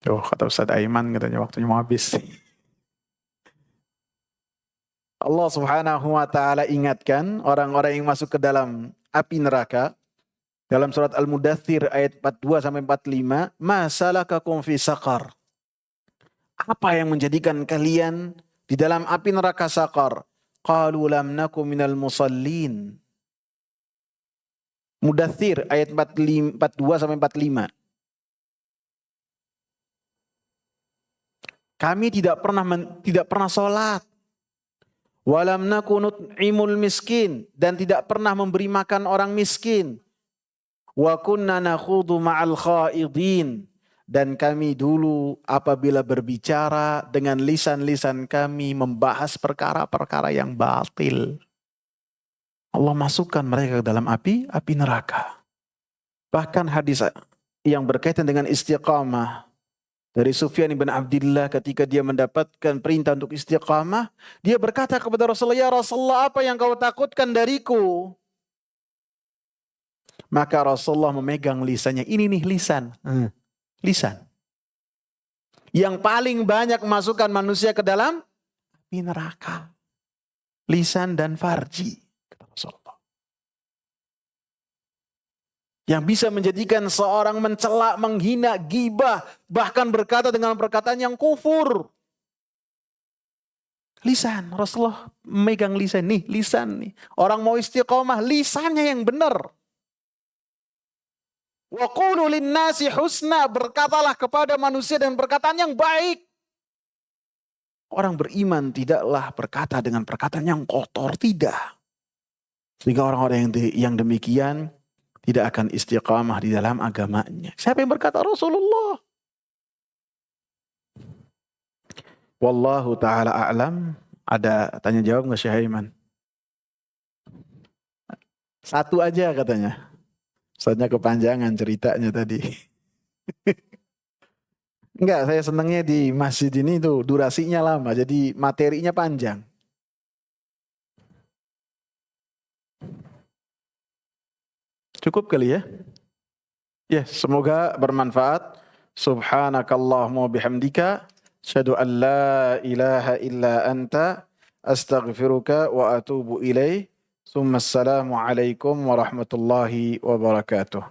S1: Kata Ustaz Aiman katanya waktunya mau habis. Allah Subhanahu wa taala ingatkan orang-orang yang masuk ke dalam api neraka dalam surat Al-Mudaththir ayat 42 sampai 45, "Ma salakakum fi saqar?" Apa yang menjadikan kalian di dalam api neraka saqar? Qalu lam nakum minal musallin. Mudaththir ayat 42 sampai 45. Kami tidak pernah salat. Walam nakunut imul miskin, dan tidak pernah memberi makan orang miskin. Wa kunna nakhudu ma'al khaidin, dan kami dulu apabila berbicara dengan lisan-lisan kami membahas perkara-perkara yang batil. Allah masukkan mereka ke dalam api neraka. Bahkan hadis yang berkaitan dengan istiqamah dari Sufyan bin Abdillah ketika dia mendapatkan perintah untuk istiqamah, dia berkata kepada Rasulullah, "Ya Rasulullah, apa yang kau takutkan dariku?" Maka Rasulullah memegang lisannya. Ini nih lisan. Lisan. Yang paling banyak memasukkan manusia ke dalam api neraka. Lisan dan farji. Kata Rasulullah. Yang bisa menjadikan seorang mencela, menghina, gibah, bahkan berkata dengan perkataan yang kufur. Lisan, Rasulullah memegang lisan nih, lisan nih. Orang mau istiqomah, lisannya yang benar. Wa qulu linnasi husna, berkatalah kepada manusia dengan perkataan yang baik. Orang beriman tidaklah berkata dengan perkataan yang kotor, tidak. Sehingga orang-orang yang demikian tidak akan istiqamah di dalam agamanya. Siapa yang berkata? Rasulullah. Wallahu ta'ala a'lam. Ada tanya jawab nggak Syekh Aiman? Satu aja katanya. Soalnya kepanjangan ceritanya tadi. Enggak, saya senangnya di masjid ini tuh durasinya lama. Jadi materinya panjang. Cukup kali ya? Ya, semoga bermanfaat. Subhanakallahumma bihamdika, asyhadu an la ilaha illa anta, astaghfiruka wa atubu ilaih. Assalamualaikum warahmatullahi wabarakatuh.